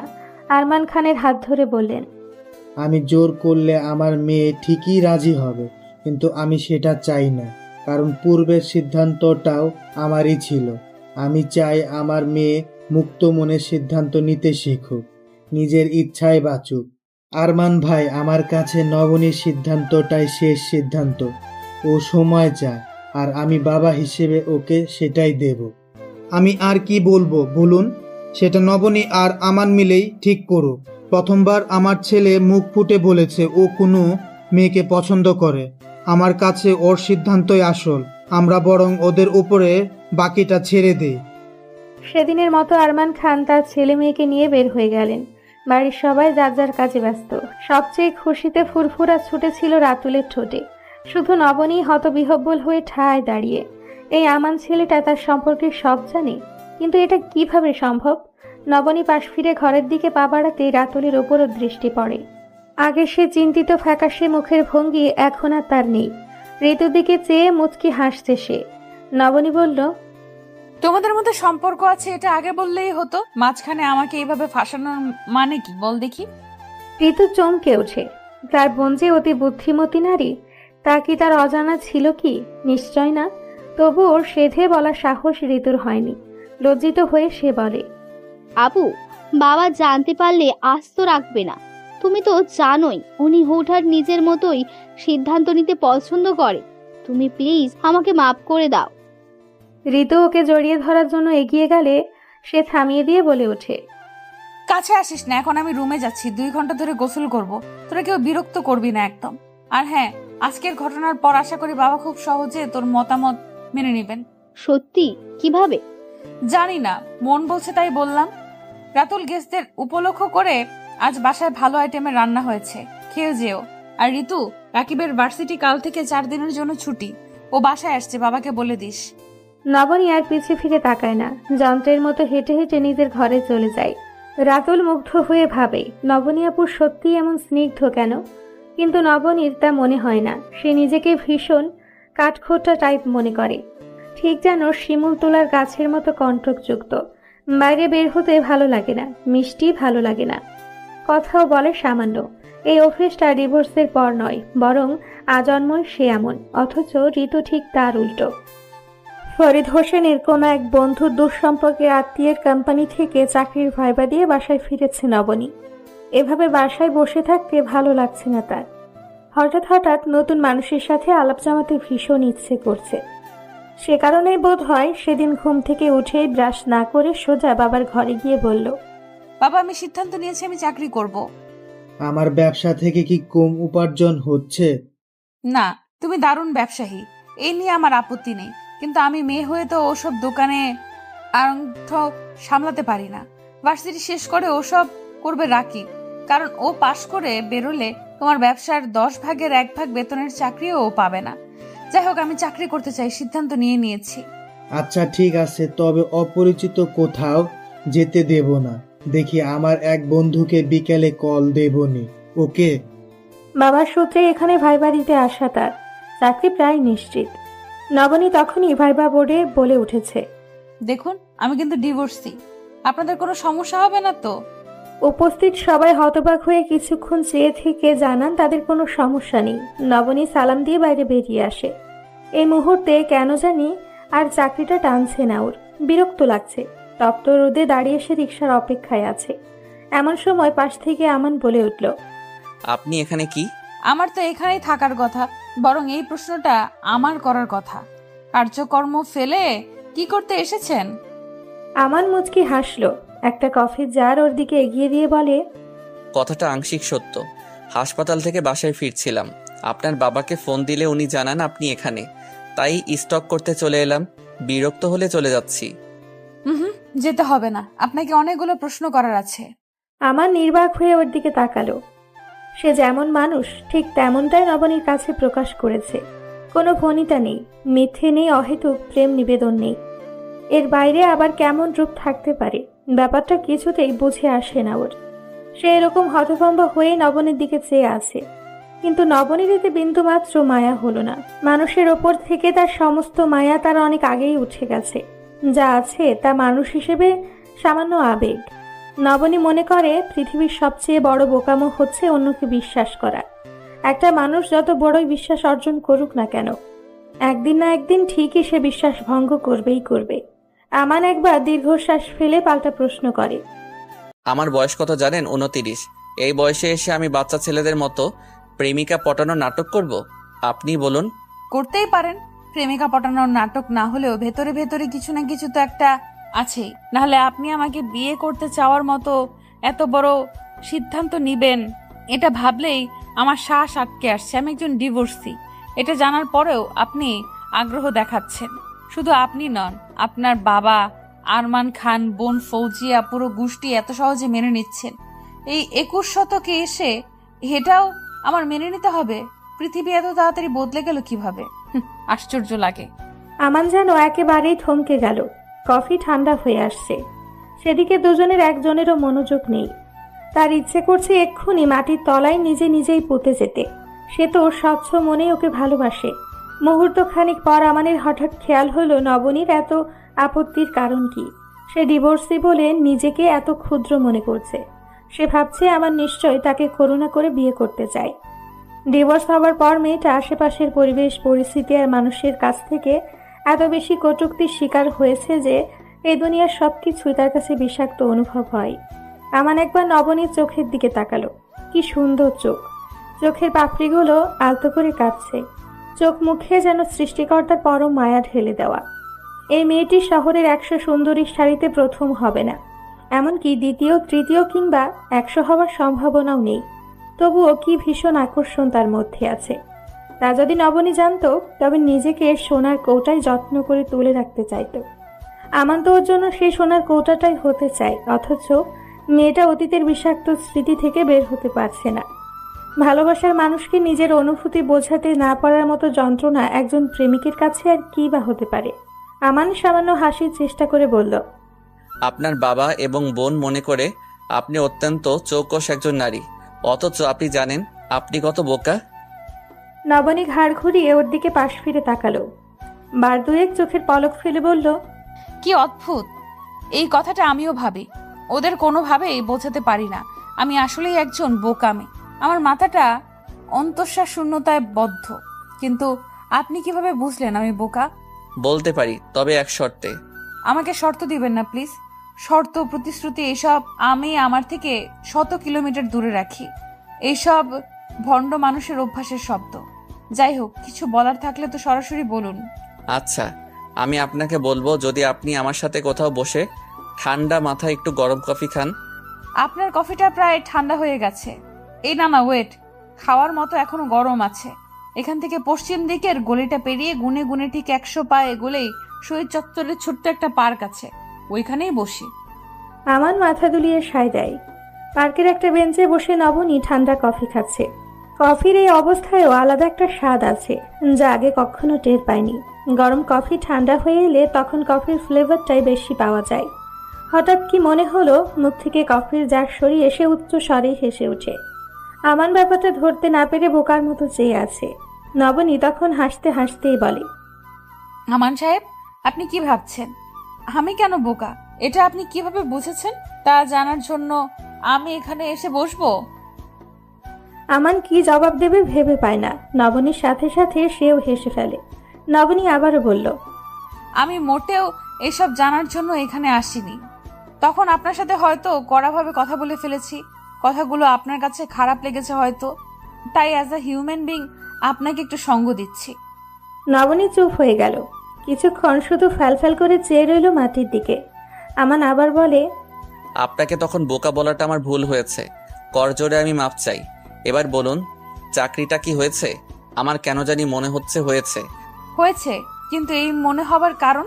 আরমান খানের হাত ধরে বললেন,
আমি জোর করলে আমার মেয়ে ঠিকই রাজি হবে, কিন্তু আমি সেটা চাই না, কারণ পূর্বের সিদ্ধান্তটাও আমারই ছিল। আমি চাই আমার মেয়ে মুক্ত মনে সিদ্ধান্ত নিতে শিখুক, নিজের ইচ্ছায় বাঁচুক। আরমান ভাই, আমার কাছে নবনীর সিদ্ধান্তটাই শেষ সিদ্ধান্ত। ও সময় চায়, আর আমি বাবা হিসেবে ওকে সেটাই দেব। আমি আর কি বলবো বলুন? সেটা নবনী আর আমান মিলেই ঠিক করুক। প্রথমবার আমার ছেলে মুখ ফুটে বলেছে ও কোনো মেয়েকে পছন্দ করে। আমার কাছে ওর সিদ্ধান্তই আসল। আমরা বরং ওদের উপরে বাকিটা ছেড়ে দেই।
সেদিনের মতো আরমান খান তার ছেলে মেয়েকে নিয়ে বের হয়ে গেলেন। বাড়ির সবাই যার যার কাজে ব্যস্ত। সবচেয়ে খুশিতে ফুরফুরা ছুটেছিল রাতুলের ঠোঁটে। শুধু নবনী হতবিহ্বল হয়ে ঠায় দাঁড়িয়ে। এই আমান ছেলেটা তার সম্পর্কে সব জানে, কিন্তু এটা কিভাবে সম্ভব? নবনী পাশ ফিরে ঘরের দিকে পা বাড়াতে রাতুলের ওপরও দৃষ্টি পড়ে। আগে সে চিন্তিত ফ্যাকাশে মুখের ভঙ্গি এখন আর তার নেই। ঋতুর দিকে চেয়ে মুচকি হাসছে সে। নবনী বলল,
তোমাদের মধ্যে সম্পর্ক আছে এটা আগে বললেই হতো। মাঝখানে আমাকে এইভাবে ফাঁসানোর মানে কি বল দেখি?
ঋতু চমকে ওঠে। তার বোন যে অতি বুদ্ধিমতী নারী, তা কি তার অজানা ছিল কি? নিশ্চয় না। তবুও সেধে বলা সাহস ঋতুর হয়নি। লজ্জিত হয়ে সে বলে,
আপু, বাবা জানতে পারলে আস্ত রাখবে না। তুমি তো জানোই উনি হুটহাট নিজের মতোই সিদ্ধান্ত নিতে পছন্দ করে। তুমি প্লিজ আমাকে মাফ করে দাও।
ঋতু ওকে জড়িয়ে ধরার জন্য এগিয়ে গেলে সে থামিয়ে দিয়ে বলে ওঠে,
কাছে আসিস না, এখন আমি রুমে যাচ্ছি। 2 ঘন্টা ধরে গোসল করব। তোরা কেউ বিরক্ত করবি না একদম। আর হ্যাঁ, আজকের ঘটনার পর আশা করি বাবা খুব সহজে তোর মতামত মেনে নেবেন।
সত্যি? কিভাবে?
জানি না, মন বলছে তাই বললাম। রাতুল গেস্টদের উপলক্ষ করে আজ বাসায় ভালো আইটেমের রান্না হয়েছে, খেয়ে যেও। আর ঋতু, রাকিবের ভার্সিটি কাল থেকে 4 দিনের জন্য ছুটি। ও বাসায় আসছে, বাবাকে বলে দিস।
নবনী আর পিছে ফিরে তাকায় না, যন্ত্রের মতো হেঁটে হেঁটে নিজের ঘরে চলে যায়। রাতুল মুগ্ধ হয়ে ভাবে, নবনী আপু সত্যিই এমন স্নিগ্ধ কেন? কিন্তু নবনীর তা মনে হয় না। সে নিজেকে ভীষণ কাঠখোট্টা টাইপ মনে করে, ঠিক যেন শিমুল তোলার গাছের মতো কণ্ঠকযুক্ত। বাইরে বের হতে ভালো লাগে না, মিষ্টি ভালো লাগে না, কথাও বলে সামান্য। এই অভ্যেসটা ডিভোর্সের পর নয়, বরং আজন্মই সে এমন। অথচ ঋতু ঠিক তার উল্টো। ফরিদ হোসেনের কোনো এক বন্ধুর দুঃসম্পর্কের আত্মীয়ের কোম্পানি থেকে চাকরির ভাইবা দিয়ে বাসায় ফিরেছে নবনী। এভাবে বাসায় বসে থাকতে ভালো লাগছে না তার। হঠাৎ হঠাৎ নতুন মানুষের সাথে আলাপ জমাতে ভীষণ ইচ্ছে করছে। সে কারণেই বোধ হয় সেদিন ঘুম থেকে উঠেই ব্রাশ না করে সোজা বাবার ঘরে গিয়ে বলল,
বাবা, আমি সিদ্ধান্ত নিয়েছি আমি চাকরি করব।
আমার ব্যবসা থেকে কি কম উপার্জন হচ্ছে?
না, তুমি দারুণ ব্যবসায়ী, এই নিয়ে আমার আপত্তি নেই। কিন্তু আমি মেয়ে হয়ে তো ওসব দোকানে আরংঠ সামলাতে পারি না। ভার্সিটি শেষ করে ওসব করবে রাকিব, কারণ ও পাশ করে বেরোলে তোমার ব্যবসার 10 ভাগের 1 ভাগ বেতনের চাকরিও ও পাবে না। যাই হোক, আমি চাকরি করতে চাই, সিদ্ধান্ত নিয়ে নিয়েছি।
আচ্ছা ঠিক আছে, তবে অপরিচিত কোথাও যেতে দেব না। দেখি আমার এক বন্ধুকে বিকেলে কল দেবনি, ওকে?
বাবার সূত্রে এখানে ভাইবা দিতে আসা তার, চাকরি প্রায় নিশ্চিত। নবনী তখনই ভাইবা বোর্ডে বলে উঠেছে,
দেখুন আমি কিন্তু ডিভোর্সি, আপনাদের কোনো সমস্যা হবে না তো?
উপস্থিত সবাই হতবাক হয়ে কিছুক্ষণ চেয়ে থেকে জানান তাদের কোনো সমস্যা নেই। নবনী সালাম দিয়ে বাইরে বেরিয়ে আসে। এই মুহূর্তে কেন জানি আর চাকরিটা টানছে না ওর, বিরক্ত লাগছে। তপ্ত রোদে দাঁড়িয়ে সে রিকশার অপেক্ষায় আছে। এমন সময় পাশ থেকে আমান বলে উঠল,
আপনি এখানে কি?
আমার তো এখানেই থাকার কথা, বরং এই প্রশ্নটা আমার করার কথা। কার্যকর্ম ফেলে কি করতে এসেছেন?
আমান মুচকি হাসল, একটা কফির জার ওর দিকে এগিয়ে দিয়ে বলে,
কথাটা আংশিক সত্য। হাসপাতাল থেকে বাসায় ফিরছিলাম, আপনার বাবাকে ফোন দিলে উনি জানান আপনি এখানে, তাই স্টক করতে চলে এলাম। বিরক্ত হলে চলে যাচ্ছি।
হুম, যেতে হবে না, আপনাকে অনেকগুলো প্রশ্ন করার আছে।
আমান নির্বাক হয়ে ওর দিকে তাকালো। সে যেমন মানুষ ঠিক তেমনটাই নবনীর কাছে প্রকাশ করেছে। কোনো ভনিতা নেই, মিথ্যে নেই, অহেতুক প্রেম নিবেদন নেই। এর বাইরে আবার কেমন রূপ থাকতে পারে, ব্যাপারটা কিছুতেই বুঝে আসে না ওর। সে এরকম হতভম্ব হয়ে নবনীর দিকে চেয়ে আছে, কিন্তু নবনীর এতে বিন্দুমাত্র মায়া হলো না। মানুষের ওপর থেকে তার সমস্ত মায়া তার অনেক আগেই উঠে গেছে। যা আছে তা মানুষ হিসেবে সামান্য আবেগ। নবনী মনে করে পৃথিবীর সবচেয়ে বড় বোকামো হচ্ছে অন্যকে বিশ্বাস করা। একটা মানুষ যত বড়ই বিশ্বাস অর্জন করুক না কেন, একদিন না একদিন ঠিকই সে বিশ্বাস ভঙ্গ করবেই করবে। আমান একবার দীর্ঘশ্বাস ফেলে পাল্টা প্রশ্ন করে,
আমার বয়স কত জানেন? 29। এই বয়সে এসে আমি বাচ্চা ছেলেদের মতো প্রেমিকা পটানোর নাটক করব? আপনি বলুন।
করতেই পারেন, প্রেমিকা পটানোর নাটক না হলেও ভেতরে ভেতরে কিছু না কিছু তো একটা আছেই। নাহলে আপনি আমাকে বিয়ে করতে চাওয়ার মতো এত বড় সিদ্ধান্ত নিবেন, এটা ভাবলেই আমার শ্বাস আটকে আসছে। আমি একজন ডিভোর্সি, এটা জানার পরেও আপনি আগ্রহ দেখাচ্ছেন। শুধু আপনি নন, আপনার বাবা, আরমান খান, বোন ফৌজিয়া, পুরো গোষ্ঠী এত সহজে মেনে নিচ্ছেন। এই 21 শতকে এসে এটাও আমার মেনে নিতে হবে? পৃথিবী এত তাড়াতাড়ি বদলে গেল কিভাবে? আশ্চর্য লাগে।
আমান যেন একেবারেই থমকে গেল। কফি ঠান্ডা হয়ে আসছে, সেদিকে দুজনের একজনেরও মনোযোগ নেই। তার ইচ্ছে করছে এক্ষুনি মাটির তলায় নিজে নিজেই পুঁতে যেতে। সে তো স্বচ্ছ মনে ওকে ভালোবাসে। মুহূর্ত খানিক পর আমানের হঠাৎ খেয়াল হলো নবনীর এত আপত্তির কারণ কি। সে ডিভোর্সি বলে নিজেকে এত ক্ষুদ্র মনে করছে। সে ভাবছে আমার নিশ্চয় তাকে করুণা করে বিয়ে করতে চায়। ডিভোর্স হওয়ার পর মেয়েটা আশেপাশের পরিবেশ, পরিস্থিতি আর মানুষের কাছ থেকে এত বেশি কটূক্তির শিকার হয়েছে যে এই দুনিয়ার সবকিছুই তার কাছে বিষাক্ত অনুভব হয়। আমান একবার নবনীর চোখের দিকে তাকালো। কি সুন্দর চোখ! চোখের পাপড়িগুলো আলতো করে কাঁপছে। চোখ মুখে যেন সৃষ্টিকর্তার পরম মায়া ঢেলে দেওয়া। এই মেয়েটি শহরের 100 সুন্দরীর সারিতে প্রথম হবে না, এমনকি দ্বিতীয়, তৃতীয় কিংবা 100 হওয়ার সম্ভাবনাও নেই। তবুও কি ভীষণ আকর্ষণ তার মধ্যে আছে। তা যদি নবনী জানতো, তবে নিজেকে সোনার কৌটায় যত্ন করে তুলে রাখতে চাইতো। আমান তো ওর জন্য সেই সোনার কৌটাটাই হতে চায়, অথচ মেয়েটা অতীতের বিষাক্ত স্মৃতি থেকে বের হতে পারছে না। ভালোবাসার মানুষকে নিজের অনুভূতি বোঝাতে না পারার মতো যন্ত্রণা একজন প্রেমিকের কাছে আর কি বা হতে পারে। আমান সামান্য হাসির চেষ্টা করে বলল,
আপনার বাবা এবং বোন মনে করে আপনি অত্যন্ত চৌকস একজন নারী, অথচ আপনি জানেন আপনি কত বোকা।
নবনী ঘাড় ঘুরিয়ে ওর দিকে পাশ ফিরে তাকালো। বার দুয়েক চোখের পলক ফেলে বলল,
কি অদ্ভুত! এই কথাটা আমিও ভাবি, ওদের কোনোভাবেই বোঝাতে পারি না। আমি আসলেই একজন বোকামি। আমার মাথাটা অন্তঃশ্বাস শূন্যতায় বদ্ধ। কিন্তু আপনি কিভাবে বুঝলেন আমি বোকা?
বলতে পারি, তবে এক শর্তে।
আমাকে শর্ত দিবেন না প্লিজ। শর্ত, প্রতিশ্রুতি এসব আমি আমার থেকে 100 কিলোমিটার দূরে রাখি। এইসব ভণ্ড মানুষের অভ্যাসের শব্দ। যাই হোক, কিছু বলার থাকলে তো সরাসরি বলুন।
আচ্ছা, আমি আপনাকে বলবো, যদি আপনি আমার সাথে কোথাও বসে ঠান্ডা মাথায় একটু গরম কফি খান।
আপনার কফিটা প্রায় ঠান্ডা হয়ে গেছে। এই না ওয়েট, খাওয়ার মতো এখনো গরম আছে। এখান থেকে পশ্চিম দিকের গলিটা পেরিয়ে গুনে গুনে ঠিক 100 পা এগোলেই শহীদ চত্বরের ছোট্ট একটা পার্ক আছে, ওইখানেই বসি।
আমান মাথা দুলিয়ে সায় দেয়। পার্কের একটা বেঞ্চে বসে নবনী ঠান্ডা কফি খাচ্ছে। কফির এই অবস্থায়ও আলাদা একটা স্বাদ আছে, যা আগে কখনো টের পায়নি। গরম কফি ঠান্ডা হয়ে এলে তখন কফির ফ্লেভারটাই বেশি পাওয়া যায়। হঠাৎ কি মনে হলো, মুখ থেকে কফির জার সরিয়ে এসে উচ্চ স্বরে হেসে ওঠে। আমান ব্যাপারটা ধরতে না পেরে বোকার মতো চেয়ে আছে। নবনী তখন হাসতে হাসতেই বলে,
আমান সাহেব, আপনি কি ভাবছেন আমি কেন বোকা? এটা আপনি কিভাবে বুঝেছেন তা জানার জন্য আমি এখানে এসে বসবো?
আমান কি জবাব দেবে ভেবে পায় না। নবনীর সাথে সাথে সেও হেসে ফেলে। নবনী আবারও বলল,
আমি মোটেও এসব জানার জন্য এখানে আসিনি। তখন আপনার সাথে হয়তো কড়াভাবে কথা বলে ফেলেছি, কথাগুলো আপনার কাছে খারাপ লেগেছে হয়তো, তাই অ্যাজ আ হিউম্যান বিং আপনাকে একটু সঙ্গ দিচ্ছি।
নবনী চুপ হয়ে গেল। কিছুক্ষণ শুধু ফ্যালফ্যাল করে চেয়ে রইল মাটির দিকে। আমান আবার বলে,
আপনাকে তখন বোকা বলাটা আমার ভুল হয়েছে, করজোড়ে আমি মাপ চাই। এবার বলুন, চাকরিটা কি হয়েছে? আমার কেন জানি মনে হচ্ছে হয়েছে।
হয়েছে, কিন্তু এই মনে হবার কারণ?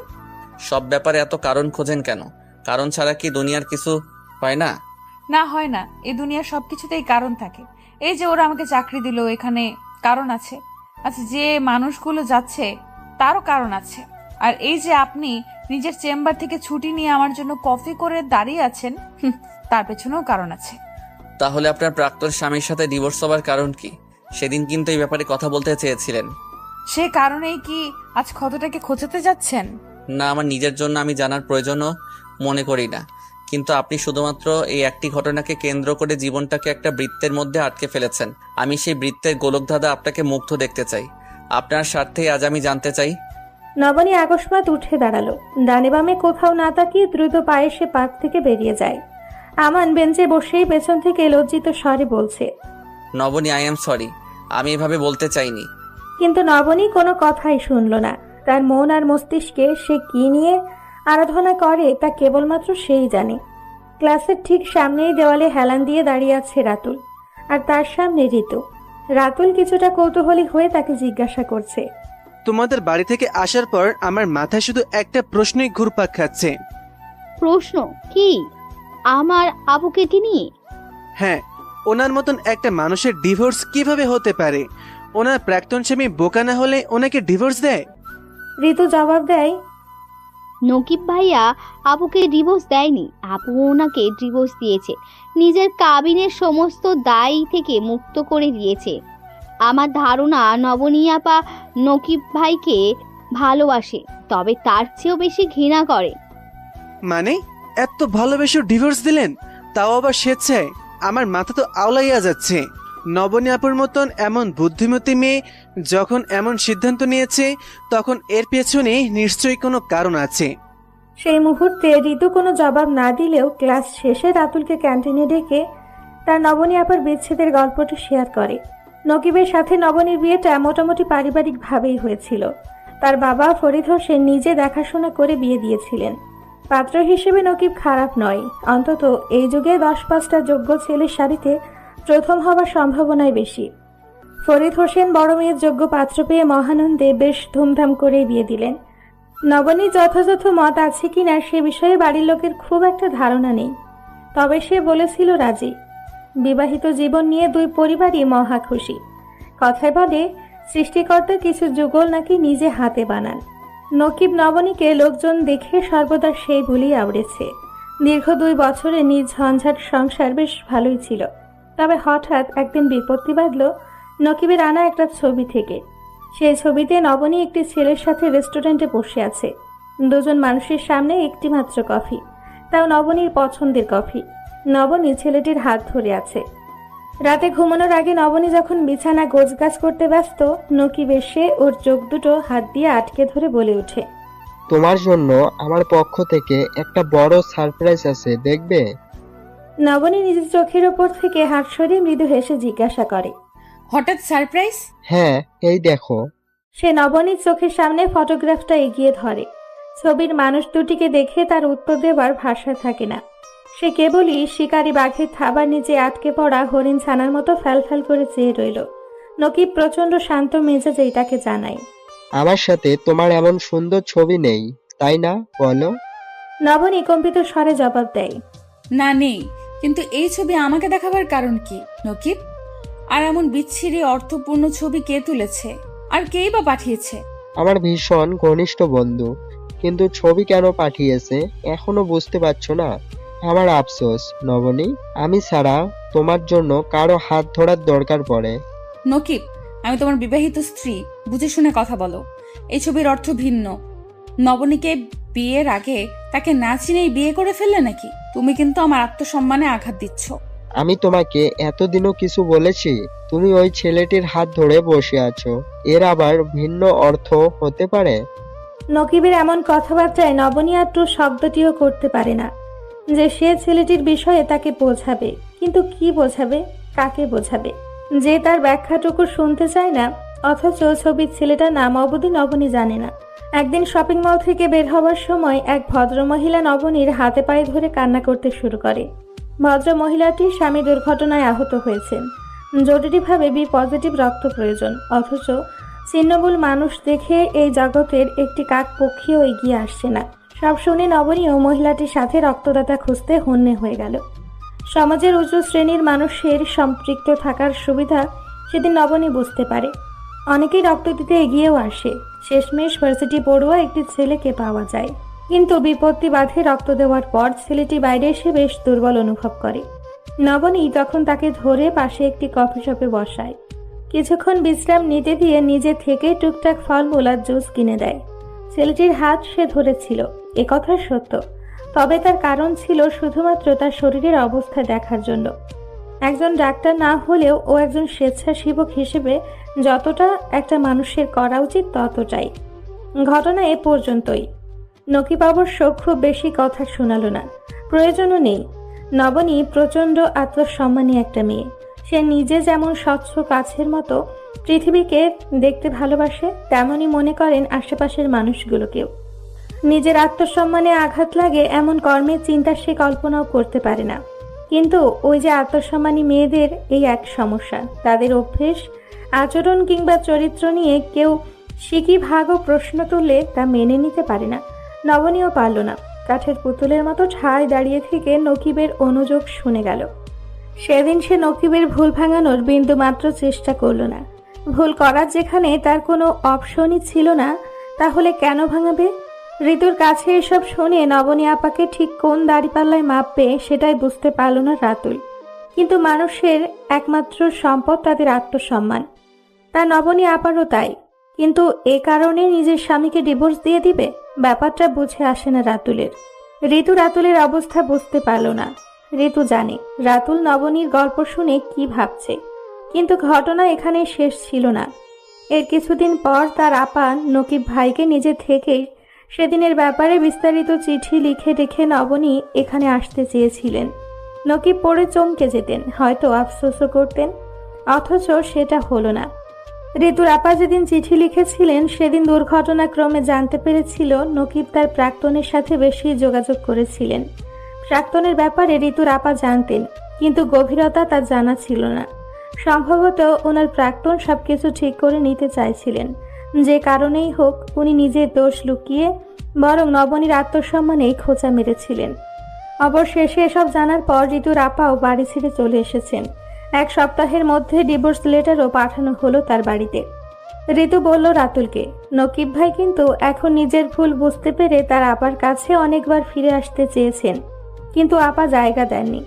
সব ব্যাপারে এত কারণ খোঁজেন কেন? কারণ ছাড়া কি দুনিয়ার কিছু হয় না?
না, হয় না। এই দুনিয়ার সবকিছুতেই কারণ থাকে। এই যে ওরা আমাকে চাকরি দিল, এখানে কারণ আছে। আচ্ছা, যে মানুষগুলো যাচ্ছে তারও কারণ আছে। আর এই যে আপনি নিজের চেম্বার থেকে ছুটি নিয়ে আমার জন্য কফি করে দাঁড়িয়ে আছেন, তার পেছনেও কারণ আছে।
তাহলে আপনার প্রাক্তন স্বামীর সাথে ডিভোর্স হবার কারণ কি? সেদিন কিন্তু এই ব্যাপারে কথা বলতে চেয়েছিলেন।
সে কারণেই কি আজ ক্ষতটাকে খোঁচাতে যাচ্ছেন?
না, আমার নিজের জন্য আমি জানার প্রয়োজনও মনে করি না, কিন্তু আপনি শুধুমাত্র এই একটি ঘটনাকে কেন্দ্র করে জীবনটাকে একটা বৃত্তের মধ্যে আটকে ফেলেছেন। আমি সেই বৃত্তের গোলকধাঁধা আপনাকে মুগ্ধ দেখতে চাই। আপনার স্বার্থেই আজ আমি জানতে চাই।
নবনী আকস্মাৎ উঠে দাঁড়ালো। ডানে বামে কোথাও না তাকিয়ে দ্রুত পায়ে সে পার্ক থেকে বেরিয়ে যায়। আমান বেঞ্চে বসেই পেছন থেকে লজ্জিত স্বরে বলছে,
নবনী, আই এম সরি, আমি এভাবে বলতে চাইনি।
কিন্তু নবনী কোনো কথাই শুনল না। তার মন আর মস্তিষ্কে সে কি নিয়ে আরাধনা করে তা কেবলমাত্র সেই জানে। ক্লাসের ঠিক সামনেই দেওয়ালে হেলান দিয়ে দাঁড়িয়ে আছে রাতুল, আর তার সামনে ঋতু। রাতুল কিছুটা কৌতূহলী হয়ে তাকে জিজ্ঞাসা করছে,
তোমাদের বাড়ি থেকে আসার পর আমার মাথায় শুধু একটা প্রশ্নই ঘুরপাক খাচ্ছে।
প্রশ্ন কি? আমার আবুকে কি নিয়ে?
হ্যাঁ, ওনার মতন একটা মানুষের ডিভোর্স কিভাবে হতে পারে? ওনার প্রাক্তন স্বামী বোকা না হলে ওনাকে ডিভোর্স দেয়?
ঋতু জবাব দেয়,
নকিব ভাইয়া আবুকে ডিভোর্স দেয়নি, আপু ওনাকে ডিভোর্স দিয়েছে, নিজের কাবিনের সমস্ত দায় থেকে মুক্ত করে দিয়েছে। আমার ধারণা নবনী আপা নকিব ভাইকে ভালোবাসে, তবে তার চেয়েও বেশি ঘৃণা করে।
মানে এত ভালোবেসে ডিভোর্স দিলেন, তাও আবার স্বেচ্ছায়? আমার মাথা তো আওলাইয়া যাচ্ছে। নবনী আপুর মতন এমন বুদ্ধিমতী মেয়ে যখন এমন সিদ্ধান্ত নিয়েছে, তখন এর পেছনে নিশ্চয়ই কোনো কারণ আছে।
সেই মুহূর্তে ঋতু কোনো জবাব না দিলেও ক্লাস শেষে রাতুলকে ক্যান্টিনে ডেকে তার নবনী আপার বিচ্ছেদের গল্পটা শেয়ার করে। নকিবের সাথে নবনীর বিয়েটা মোটামুটি পারিবারিকভাবেই হয়েছিল। তার বাবা ফরিদ হোসেন নিজে দেখাশোনা করে বিয়ে দিয়েছিলেন। পাত্র হিসেবে নকিব খারাপ নয়, অন্তত এই যুগে 10-5টা যোগ্য ছেলের সারিতে প্রথম হবার সম্ভাবনাই বেশি। ফরিদ হোসেন বড় মেয়ের যোগ্য পাত্র পেয়ে মহানন্দে বেশ ধুমধাম করে বিয়ে দিলেন। নবনীর যথাযথ মত আছে কিনা সে বিষয়ে বাড়ির লোকের খুব একটা ধারণা নেই, তবে সে বলেছিল রাজি। বিবাহিত জীবন নিয়ে দুই পরিবারই মহা খুশি। কথায় বলে, সৃষ্টিকর্তা কিছু যুগল নাকি নিজে হাতে বানান। নকিব নবনীকে লোকজন দেখে সর্বদা সেই বলেই আওড়েছে। দীর্ঘ 2 বছরে নিজ ঝঞ্ঝাট সংসার বেশ ভালোই ছিল। তবে হঠাৎ একদিন বিপত্তি বাঁধল নকিবের আনা একটা ছবি থেকে। সেই ছবিতে নবনী একটি ছেলের সাথে রেস্টুরেন্টে বসে আছে। 2 জন মানুষের সামনে একটি মাত্র কফি, তাও নবনীর পছন্দের কফি। নবনী ছেলেটির হাত ধরে আছে। রাতে ঘুমানোর আগে নবনী যখন বিছানা গোছগাছ করতে ব্যস্ত, নকিব এসে ওর চোখ দুটো হাত দিয়ে আটকে ধরে বলে ওঠে,
তোমার জন্য আমার পক্ষ থেকে একটা বড় সারপ্রাইজ আছে, দেখবে?
নবনী নিজের চোখের ওপর থেকে হাত সরিয়ে মৃদু হেসে জিজ্ঞাসা করে,
হঠাৎ সারপ্রাইজ?
হ্যাঁ, এই দেখো।
সে নবনীর চোখের সামনে ফটোগ্রাফটা এগিয়ে ধরে। ছবির মানুষ দুটিকে দেখে তার উত্তর দেবার ভাষা থাকে না। সে কেবলই শিকারী বাঘের থাবার নিচে আটকে পড়া হরিণ ছানার মতো ফ্যালফ্যাল করে চেয়ে রইল। নকিব প্রচন্ড শান্ত মেজাজে তাকে জানায়,
আমার সাথে তোমার এমন সুন্দর ছবি নেই, তাই না? বলো।
নবনী কম্পিত স্বরে জবাব দেয়,
না, নেই। কিন্তু এই ছবি আমাকে দেখাবার কারণ কি নকিব? আর এমন বিচ্ছিরি অর্থপূর্ণ ছবি কে তুলেছে, আর কেই বা পাঠিয়েছে?
আমার ভীষণ ঘনিষ্ঠ বন্ধু, কিন্তু ছবি কেন পাঠিয়েছে এখনো বুঝতে পারছো না? আমার আফসোস নবনী, আমি ছাড়া তোমার জন্য কারো হাত ধরার দরকার পড়ে।
নকিব, আমি তোমার বিবাহিত স্ত্রী, বুঝে শুনে কথা বলো। এই ছবির অর্থ ভিন্ন। নবনীকে বিয়ের আগে তাকে না চিনেই বিয়ে করে ফেললে নাকি? তুমি কিন্তু আমার আত্মসম্মানে আঘাত দিচ্ছ।
আমি তোমাকে এতদিনও কিছু বলেছি? তুমি ওই ছেলেটির হাত ধরে বসে আছো, এর আবার ভিন্ন অর্থ হতে পারে?
নকিবের এমন কথাবার্তায় নবনী একটু শব্দটিও করতে পারে না যে সে ছেলেটির বিষয়ে তাকে বোঝাবে, কিন্তু কি বোঝাবে, কাকে বোঝাবে, যে তার ব্যাখ্যাটুকু শুনতে চায় না। অথচ ছবির ছেলেটার নাম অবধি নবনী জানে না। একদিন শপিং মল থেকে বের হওয়ার সময় এক ভদ্রমহিলা নবনীর হাতে পায়ে ধরে কান্না করতে শুরু করে। ভদ্রমহিলাটির স্বামী দুর্ঘটনায় আহত হয়েছেন, জরুরিভাবে বি পজিটিভ রক্ত প্রয়োজন। অথচ ছিন্নমূল মানুষ দেখে এই জগতের একটি কাক পক্ষীও এগিয়ে আসছে না। সব শুনে নবনীও মহিলাটির সাথে রক্তদাতা খুঁজতে হন্যে হয়ে গেল। সমাজের উঁচু শ্রেণীর মানুষের সম্পৃক্ত থাকার সুবিধা সেদিন নবনী বুঝতে পারে। অনেকেই রক্ত দিতে এগিয়েও আসে। শেষমেশ ভার্সিটি পড়ুয়া একটি ছেলেকে পাওয়া যায়, কিন্তু বিপত্তি বাধে রক্ত দেওয়ার পর ছেলেটি বাইরে এসে বেশ দুর্বল অনুভব করে। নবনী তখন তাকে ধরে পাশে একটি কফি শপে বসায়। কিছুক্ষণ বিশ্রাম নিতে দিয়ে নিজে থেকে টুকটাক ফলমূল আর জুস কিনে দেয়। ছেলেটির হাত সে ধরেছিল, একথা সত্য, তবে তার কারণ ছিল শুধুমাত্র তার শরীরের অবস্থা দেখার জন্য। একজন ডাক্তার না হলেও ও একজন স্বেচ্ছাসেবক হিসেবে যতটা একটা মানুষের করা উচিত ততটাই। ঘটনা এ পর্যন্তই। নকিব অবশ্য খুব বেশি কথা শোনালো না, প্রয়োজনও নেই। নবনী প্রচণ্ড আত্মসম্মানী একটা মেয়ে। সে নিজে যেমন স্বচ্ছ কাছের মতো পৃথিবীকে দেখতে ভালোবাসে, তেমনই মনে করেন আশেপাশের মানুষগুলোকেও। নিজের আত্মসম্মানে আঘাত লাগে এমন কর্মের চিন্তা সে কল্পনাও করতে পারে না। কিন্তু ওই যে আত্মসম্মানী মেয়েদের এই এক সমস্যা, তাদের অভ্যেস, আচরণ কিংবা চরিত্র নিয়ে কেউ সিকি ভাগ ও প্রশ্ন তুললে তা মেনে নিতে পারে না। নবনীও পারল না। কাঠের পুতুলের মতো ঠায় দাঁড়িয়ে থেকে নকিবের অনুযোগ শুনে গেল। সেদিন সে নকিবের ভুল ভাঙানোর বিন্দু মাত্র চেষ্টা করল না। ভুল করার যেখানে তার কোনো অপশনই ছিল না, তাহলে কেন ভাঙাবে? ঋতুর কাছে এসব শুনে নবনী আপাকে ঠিক কোন দাড়িপাল্লায় মাপবে সেটাই বুঝতে পারল না রাতুল। কিন্তু মানুষের একমাত্র সম্পদ তাদের আত্মসম্মান। তা নবনী আপারও তাই। কিন্তু এ কারণে নিজের স্বামীকে ডিভোর্স দিয়ে দিবে? ব্যাপারটা বুঝে আসে না রাতুলের। ঋতু রাতুলের অবস্থা বুঝতে পারল না। ঋতু জানে রাতুল নবনীর গল্প শুনে কি ভাবছে, কিন্তু ঘটনা এখানে শেষ ছিল না। এর কিছুদিন পর তার আপা নকিব ভাইকে নিজে থেকেই সেদিনের ব্যাপারে বিস্তারিত চিঠি লিখে রেখে নবনী এখানে আসতে চেয়েছিলেন। নকিব পড়ে চমকে যেতেন, হয়তো আফসোসও করতেন, অথচ সেটা হলো না। ঋতুর আপা যেদিন চিঠি লিখেছিলেন সেদিন দুর্ঘটনাক্রমে জানতে পেরেছিল নকিব তার প্রাক্তনের সাথে বেশি যোগাযোগ করেছিলেন। প্রাক্তনের ব্যাপারে ঋতুর আপা জানতেন, কিন্তু গভীরতা তার জানা ছিল না। সম্ভবত ওনার প্রাক্তন সবকিছু ঠিক করে নিতে চাইছিলেন, যে কারণেই হোক উনি নিজের দোষ লুকিয়ে বরং নবনীর আত্মসম্মানেই খোঁচা মেরেছিলেন। অবশেষে এসব জানার পর ঋতুর আপাও বাড়ি ছেড়ে চলে এসেছেন। এক সপ্তাহের মধ্যে ডিভোর্স লেটারও পাঠানো হলো তার বাড়িতে। ঋতু বলল রাতুলকে, নকিব ভাই কিন্তু এখন নিজের ভুল বুঝতে পেরে তার আপার কাছে অনেকবার ফিরে আসতে চেয়েছেন, কিন্তু আপা জায়গা দেননি।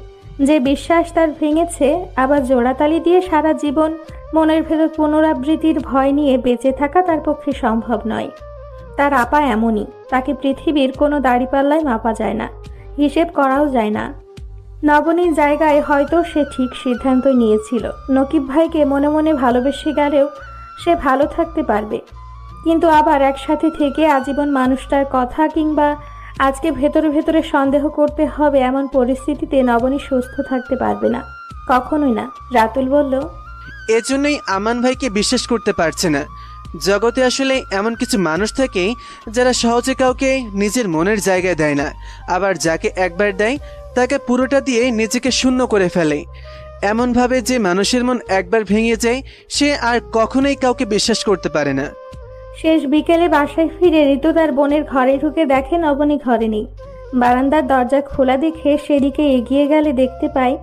যে বিশ্বাস তার ভেঙেছে, আবার জোড়াতালি দিয়ে সারা জীবন মনের ভেতর পুনরাবৃত্তির ভয় নিয়ে বেঁচে থাকা তার পক্ষে সম্ভব নয়। তার আপা এমনই, তাকে পৃথিবীর কোনো দাড়িপাল্লায় মাপা যায় না, হিসেব করাও যায় না। নবনীর জায়গায় হয়তো সে ঠিক সিদ্ধান্ত নিয়েছিল, নকিব ভাইকে মনে মনে ভালোবেসে গেলেও সে ভালো থাকতে পারবে, কিন্তু আবার একসাথে থেকে আজীবন মানুষটার কথা কিংবা আজকে ভেতরে ভেতরে সন্দেহ করতে হবে এমন পরিস্থিতিতে নবনী সুস্থ থাকতে পারবে না, কখনোই না। রাতুল বলল,
এজন্যই আমান ভাইকে বিশ্বাস করতে পারছে না। জগতে আসলে এমন কিছু মানুষ থাকে যারা সহজে কাউকে নিজের মনের জায়গায় দেয় না, আবার যাকে একবার দেয় তাকে পুরোটা দিয়ে নিজেকে শূন্য করে ফেলে। এমনভাবে যে মানুষের মন একবার ভেঙে যায় সে আর কখনোই কাউকে বিশ্বাস করতে পারে না।
শেষ বিকেলে বাসায় ফিরে ঋতু তার বোনের ঘরে ঢুকে দেখে নবনী ঘরে নেই। বারান্দার দরজা খোলা দেখে সেদিকে এগিয়ে গেলে দেখতে পায়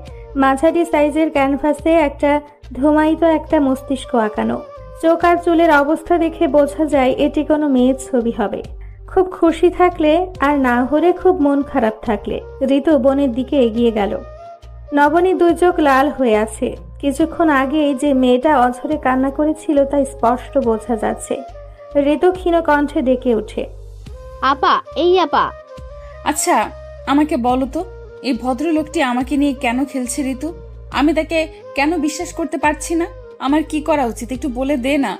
মাঝারি সাইজের ক্যানভাসে একটা ধুমায়িত একটা মস্তিষ্ক আঁকানো। চোখ আর চুলের অবস্থা দেখে বোঝা যায় এটি কোনো মেয়ের ছবি হবে। খুব খুশি থাকলে আর না হলে খুব মন খারাপ থাকলে ঋতু বোনের দিকে এগিয়ে গেল। নবনী দুই চোখ লাল হয়ে আছে। কিছুক্ষণ আগে যে মেয়েটা অঝরে কান্না করেছিল তা স্পষ্ট বোঝা যাচ্ছে। ঋতু ক্ষীণ কণ্ঠে ডেকে ওঠে,
আপা, এই আপা।
আচ্ছা, আমাকে বলো তো, এই ভদ্রলোকটি আমাকে নিয়ে কেন খেলছে ঋতু? আমি তাকে কেন বিশ্বাস করতে পারছি না? আমার কি করা উচিত একটু বলে দে না।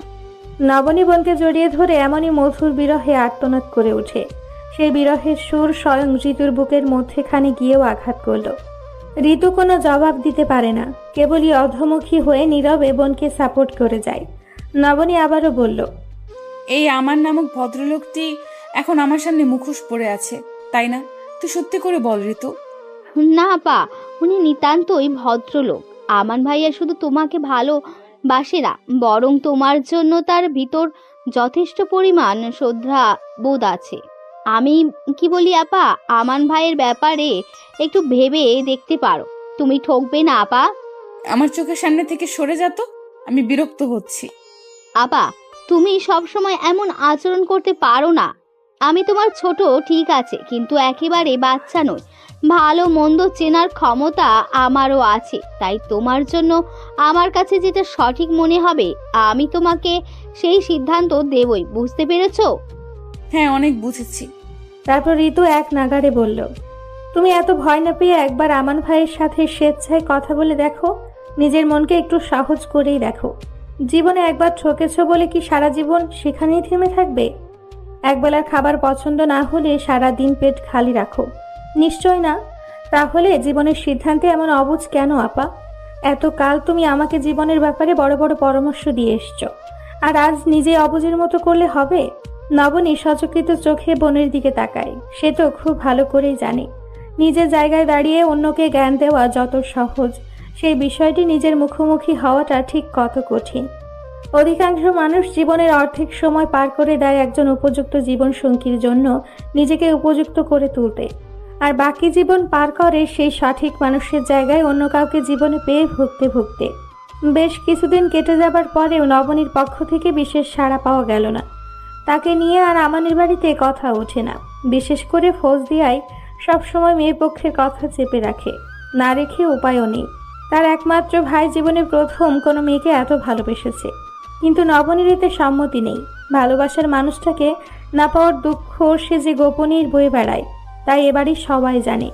নবনী বোনকে জড়িয়ে ধরে এমনই মধুর বিরহে আর্তনাদ করে ওঠে। সেই বিরহের সুর স্বয়ং ঋতুর বুকের মধ্যেখানে গিয়েও আঘাত করল। ঋতু কোনো জবাব দিতে পারে না, কেবলই অধমুখী হয়ে নীরবে বোনকে সাপোর্ট করে যায়। নবনী আবারও বলল,
এই আমার নামক ভদ্রলোকটি এখন আমার সামনে মুখোশ পড়ে আছে, তাই না? তুই সত্যি করে বল ঋতু।
না আপা, উনি নিতান্তই ভদ্রলোক। আমান ভাইয়া শুধু তোমাকে ভালোবাসে না, বরং তোমার জন্য তার ভিতর যথেষ্ট পরিমাণ শ্রদ্ধা বোধ আছে। আমি কি বলি আপা, আমান ভাইয়ের ব্যাপারে একটু ভেবে দেখতে পারো। তুমি ঠকবে না আপা।
আমার চোখের সামনে থেকে সরে যা তো, আমি বিরক্ত হচ্ছি।
আপা, তুমি সব সময় এমন আচরণ করতে পারো না। আমি তোমার ছোট ঠিক আছে, কিন্তু একেবারে বাচ্চা নই। ভালো মন্দ চেনার ক্ষমতা আমারও আছে, তাই তোমার জন্য আমার কাছে যেটা সঠিক মনে হবে আমি তোমাকে সেই সিদ্ধান্ত দেবই। বুঝতে পেরেছো?
হ্যাঁ, অনেক বুঝেছি।
তারপর ঋতু এক নাগাড়ে বলল, তুমি এত ভয় না পেয়ে একবার আমান ভাইয়ের সাথে স্বেচ্ছায় কথা বলে দেখো। নিজের মনকে একটু সহজ করেই দেখো। জীবনে একবার ঠকেছ বলে কি সারা জীবন সেখানেই থেমে থাকবে? একবেলার খাবার পছন্দ না হলে সারা দিন পেট খালি রাখো? নিশ্চয় না। তাহলে জীবনের সিদ্ধান্তে এমন অবুঝ কেন আপা? এতকাল তুমি আমাকে জীবনের ব্যাপারে বড় বড় পরামর্শ দিয়ে এসছো, আর আজ নিজে অবুঝের মতো করলে হবে? নবনী সচকিত চোখে বোনের দিকে তাকায়। সে তো খুব ভালো করেই জানে নিজের জায়গায় দাঁড়িয়ে অন্যকে জ্ঞান দেওয়া যত সহজ, সেই বিষয়টি নিজের মুখোমুখি হওয়াটা ঠিক কত কঠিন। অধিকাংশ মানুষ জীবনের অর্ধেক সময় পার করে দেয় একজন উপযুক্ত জীবন সঙ্গীর জন্য নিজেকে উপযুক্ত করে তুলতে, আর বাকি জীবন পার করে সেই সঠিক মানুষের জায়গায় অন্য কাউকে জীবনে পেয়ে ভুগতে ভুগতে। বেশ কিছুদিন কেটে যাবার পরেও নবনীর পক্ষ থেকে বিশেষ সাড়া পাওয়া গেল না। তাকে নিয়ে আর আমানের বাড়িতে কথা ওঠে না। বিশেষ করে ফৌজদিয়ায় সবসময় মেয়ের পক্ষের কথা চেপে রাখে, না রেখে উপায়ও নেই। তার একমাত্র ভাই জীবনে প্রথম কোনো মেয়েকে এত ভালোবেসেছে, কিন্তু নবনীর এতে সম্মতি নেই। ভালোবাসার মানুষটাকে না পাওয়ার দুঃখ সে যে গোপনীর বয়ে বেড়ায়, তাই এবারই সবাই জানে।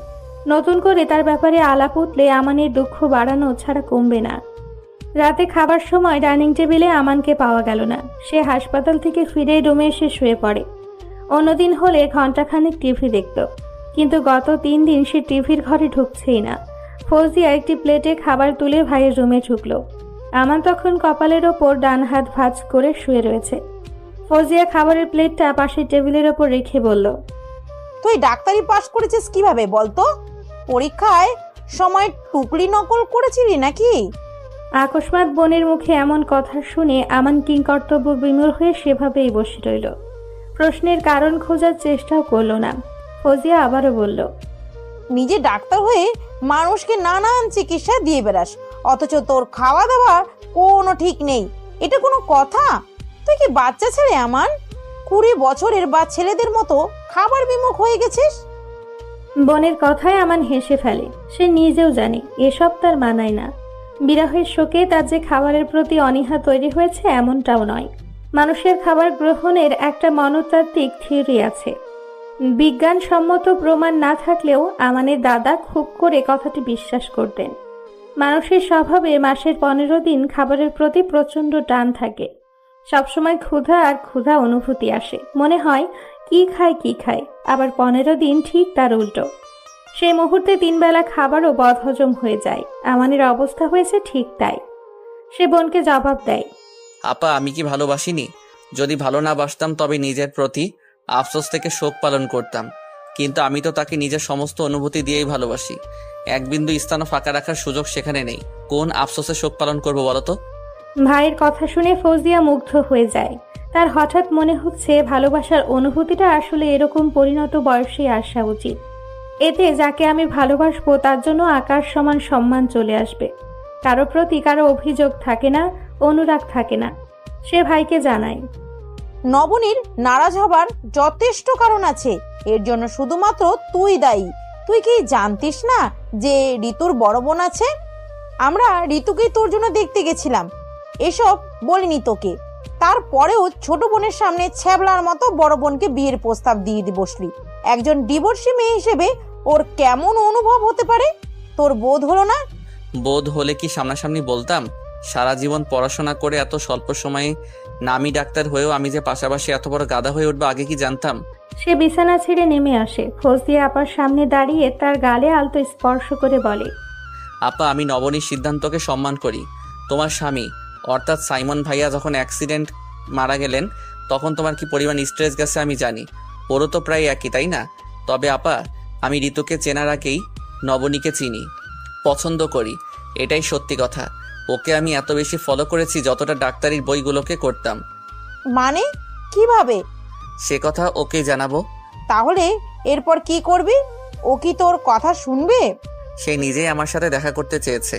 নতুন করে তার ব্যাপারে আলাপ উঠলে আমানের দুঃখ বাড়ানো ছাড়া কমবে না। রাতে খাবার সময় ডাইনিং টেবিলে আমানকে পাওয়া গেল না। সে হাসপাতাল থেকে ফিরে রুমে এসে শুয়ে পড়ে। অন্যদিন হলে ঘন্টাখানেক টিভি দেখত, কিন্তু গত 3 দিন সে টিভির ঘরে ঢুকছেই না। ফৌজিয়া একটি প্লেটে খাবার তুলে ভাইয়ের রুমে ঢুকলো। আমান তখন কপালের ওপর ডান হাত ভাঁজ করে শুয়ে রয়েছে। ফৌজিয়া খাবারের প্লেটটা পাশের টেবিলের ওপর রেখে বলল,
তুই ডাক্তারি পাস করেছিস কিভাবে বলতো? পরীক্ষায় সময় টুকলি নকল করেছিলি নাকি?
আকস্মাৎ বোনের মুখে এমন কথা শুনে আমান কিংকর্তব্য বিমূঢ় হয়ে সেভাবেই বসে রইল। প্রশ্নের কারণ খোঁজার চেষ্টাও করলো না। ফৌজিয়া আবারও বলল,
নিজে ডাক্তার হয়ে মানুষকে নানান চিকিৎসা দিয়ে বেড়াস, অথচ তোর খাওয়া দাওয়া কোনো ঠিক নেই। এটা কোনো কথা? তুই কি বাচ্চা ছেলে আমান? 20 বছরের বা ছেলেদের মতো খাবার বিমুখ হয়ে গেছিস।
বোনের কথায় আমান হেসে ফেলে। সে নিজেও জানে এসব তার মানায় না। বিরহের শোকে তার যে খাবারের প্রতি অনীহা তৈরি হয়েছে এমনটাও নয়। মানুষের খাবার গ্রহণের একটা মনস্তাত্ত্বিক থিওরি আছে। বিজ্ঞানসম্মত প্রমাণ না থাকলেও আমানের দাদা খুব করে কথাটি বিশ্বাস করতেন। মানুষের স্বভাবে মাসের 15 দিন খাবারের প্রতি প্রচণ্ড টান থাকে। সবসময় ক্ষুধা আর ক্ষুধা অনুভূতি আসে, মনে হয় কি খায়, আবার 15 দিন ঠিক তার উল্টো। সেই মুহূর্তে 3 বেলা খাবারও বদহজম হয়ে যায়। আমানের অবস্থা হয়েছে ঠিক তাই। সে বোনকে জবাব দেয়,
আপা, আমি কি ভালোবাসিনি? যদি ভালো না বাসতাম তবে নিজের প্রতি আফসোস থেকে শোক পালন করতাম, কিন্তু আমি তো তাকে নিজের সমস্ত অনুভূতি দিয়েই ভালোবাসি। এক বিন্দু স্থানও ফাঁকা রাখার সুযোগ সেখানে নেই। কোন আফসোসে শোক পালন করবো বলতো?
ভাইয়ের কথা শুনে ফৌজিয়া মুগ্ধ হয়ে যায়। তার হঠাৎ মনে হচ্ছে ভালোবাসার অনুভূতিটা আসলে এরকম পরিণত বয়সে আসা উচিত। এতে যাকে আমি ভালোবাসবো তার জন্য আকাশ সমান সম্মান চলে আসবে। কারো প্রতি কারো অভিযোগ থাকে না, অনুরাগ থাকে না। সে ভাইকে জানায়।
নবনীর নারাজ হবার যথেষ্ট কারণ আছে, এর জন্য শুধুমাত্র তুই দায়ী। তুই কি জানতিস না যে ঋতুর বড় বোন আছে? আমরা ঋতুকেই তোর জন্য দেখতে গেছিলাম, এসব বলিনি তোকে। তারপরেও ছোট বোনের সামনে ছ্যাবলার মতো বড় বোনকে বিয়ের প্রস্তাব দিয়ে বসলি। একজন ডিভোর্সি মেয়ে হিসেবে ওর কেমন অনুভব হতে পারে তোর বোধ হলো না?
বোধ হলে কি সামনাসামনি বলতাম? সারা জীবন পড়াশোনা করে এত স্বল্প সময়ে নামি ডাক্তার হয়েও আমি যে পাশাপাশি এত বড় গাধা হয়ে উঠবো আগে কি জানতাম?
সে বিছানা ছেড়ে নেমে আসে, ফজলিয়া আপার সামনে দাঁড়িয়ে তার গালে আলতো স্পর্শ করে বলে,
আপা, আমি নবনীর সিদ্ধান্তকে সম্মান করি। তোমার স্বামী অর্থাৎ সাইমন ভাইয়া যখন অ্যাক্সিডেন্ট মারা গেলেন তখন তোমার কি পরিমাণ স্ট্রেস গেছে আমি জানি। ওরও তো প্রায় একই, তাই না? তবে আপা, আমি ঋতুকে চেনার আগেই নবনীকে চিনি, পছন্দ করি, এটাই সত্যি কথা। ওকে আমি এত বেশি ফলো করেছি যতটা ডাক্তারির বইগুলোকে করতাম।
মানে কিভাবে?
সে কথা ওকে জানাবো।
তাহলে এরপর কি করবি? ও কি তোর কথা শুনবে?
সে নিজেই আমার সাথে দেখা করতে চেয়েছে।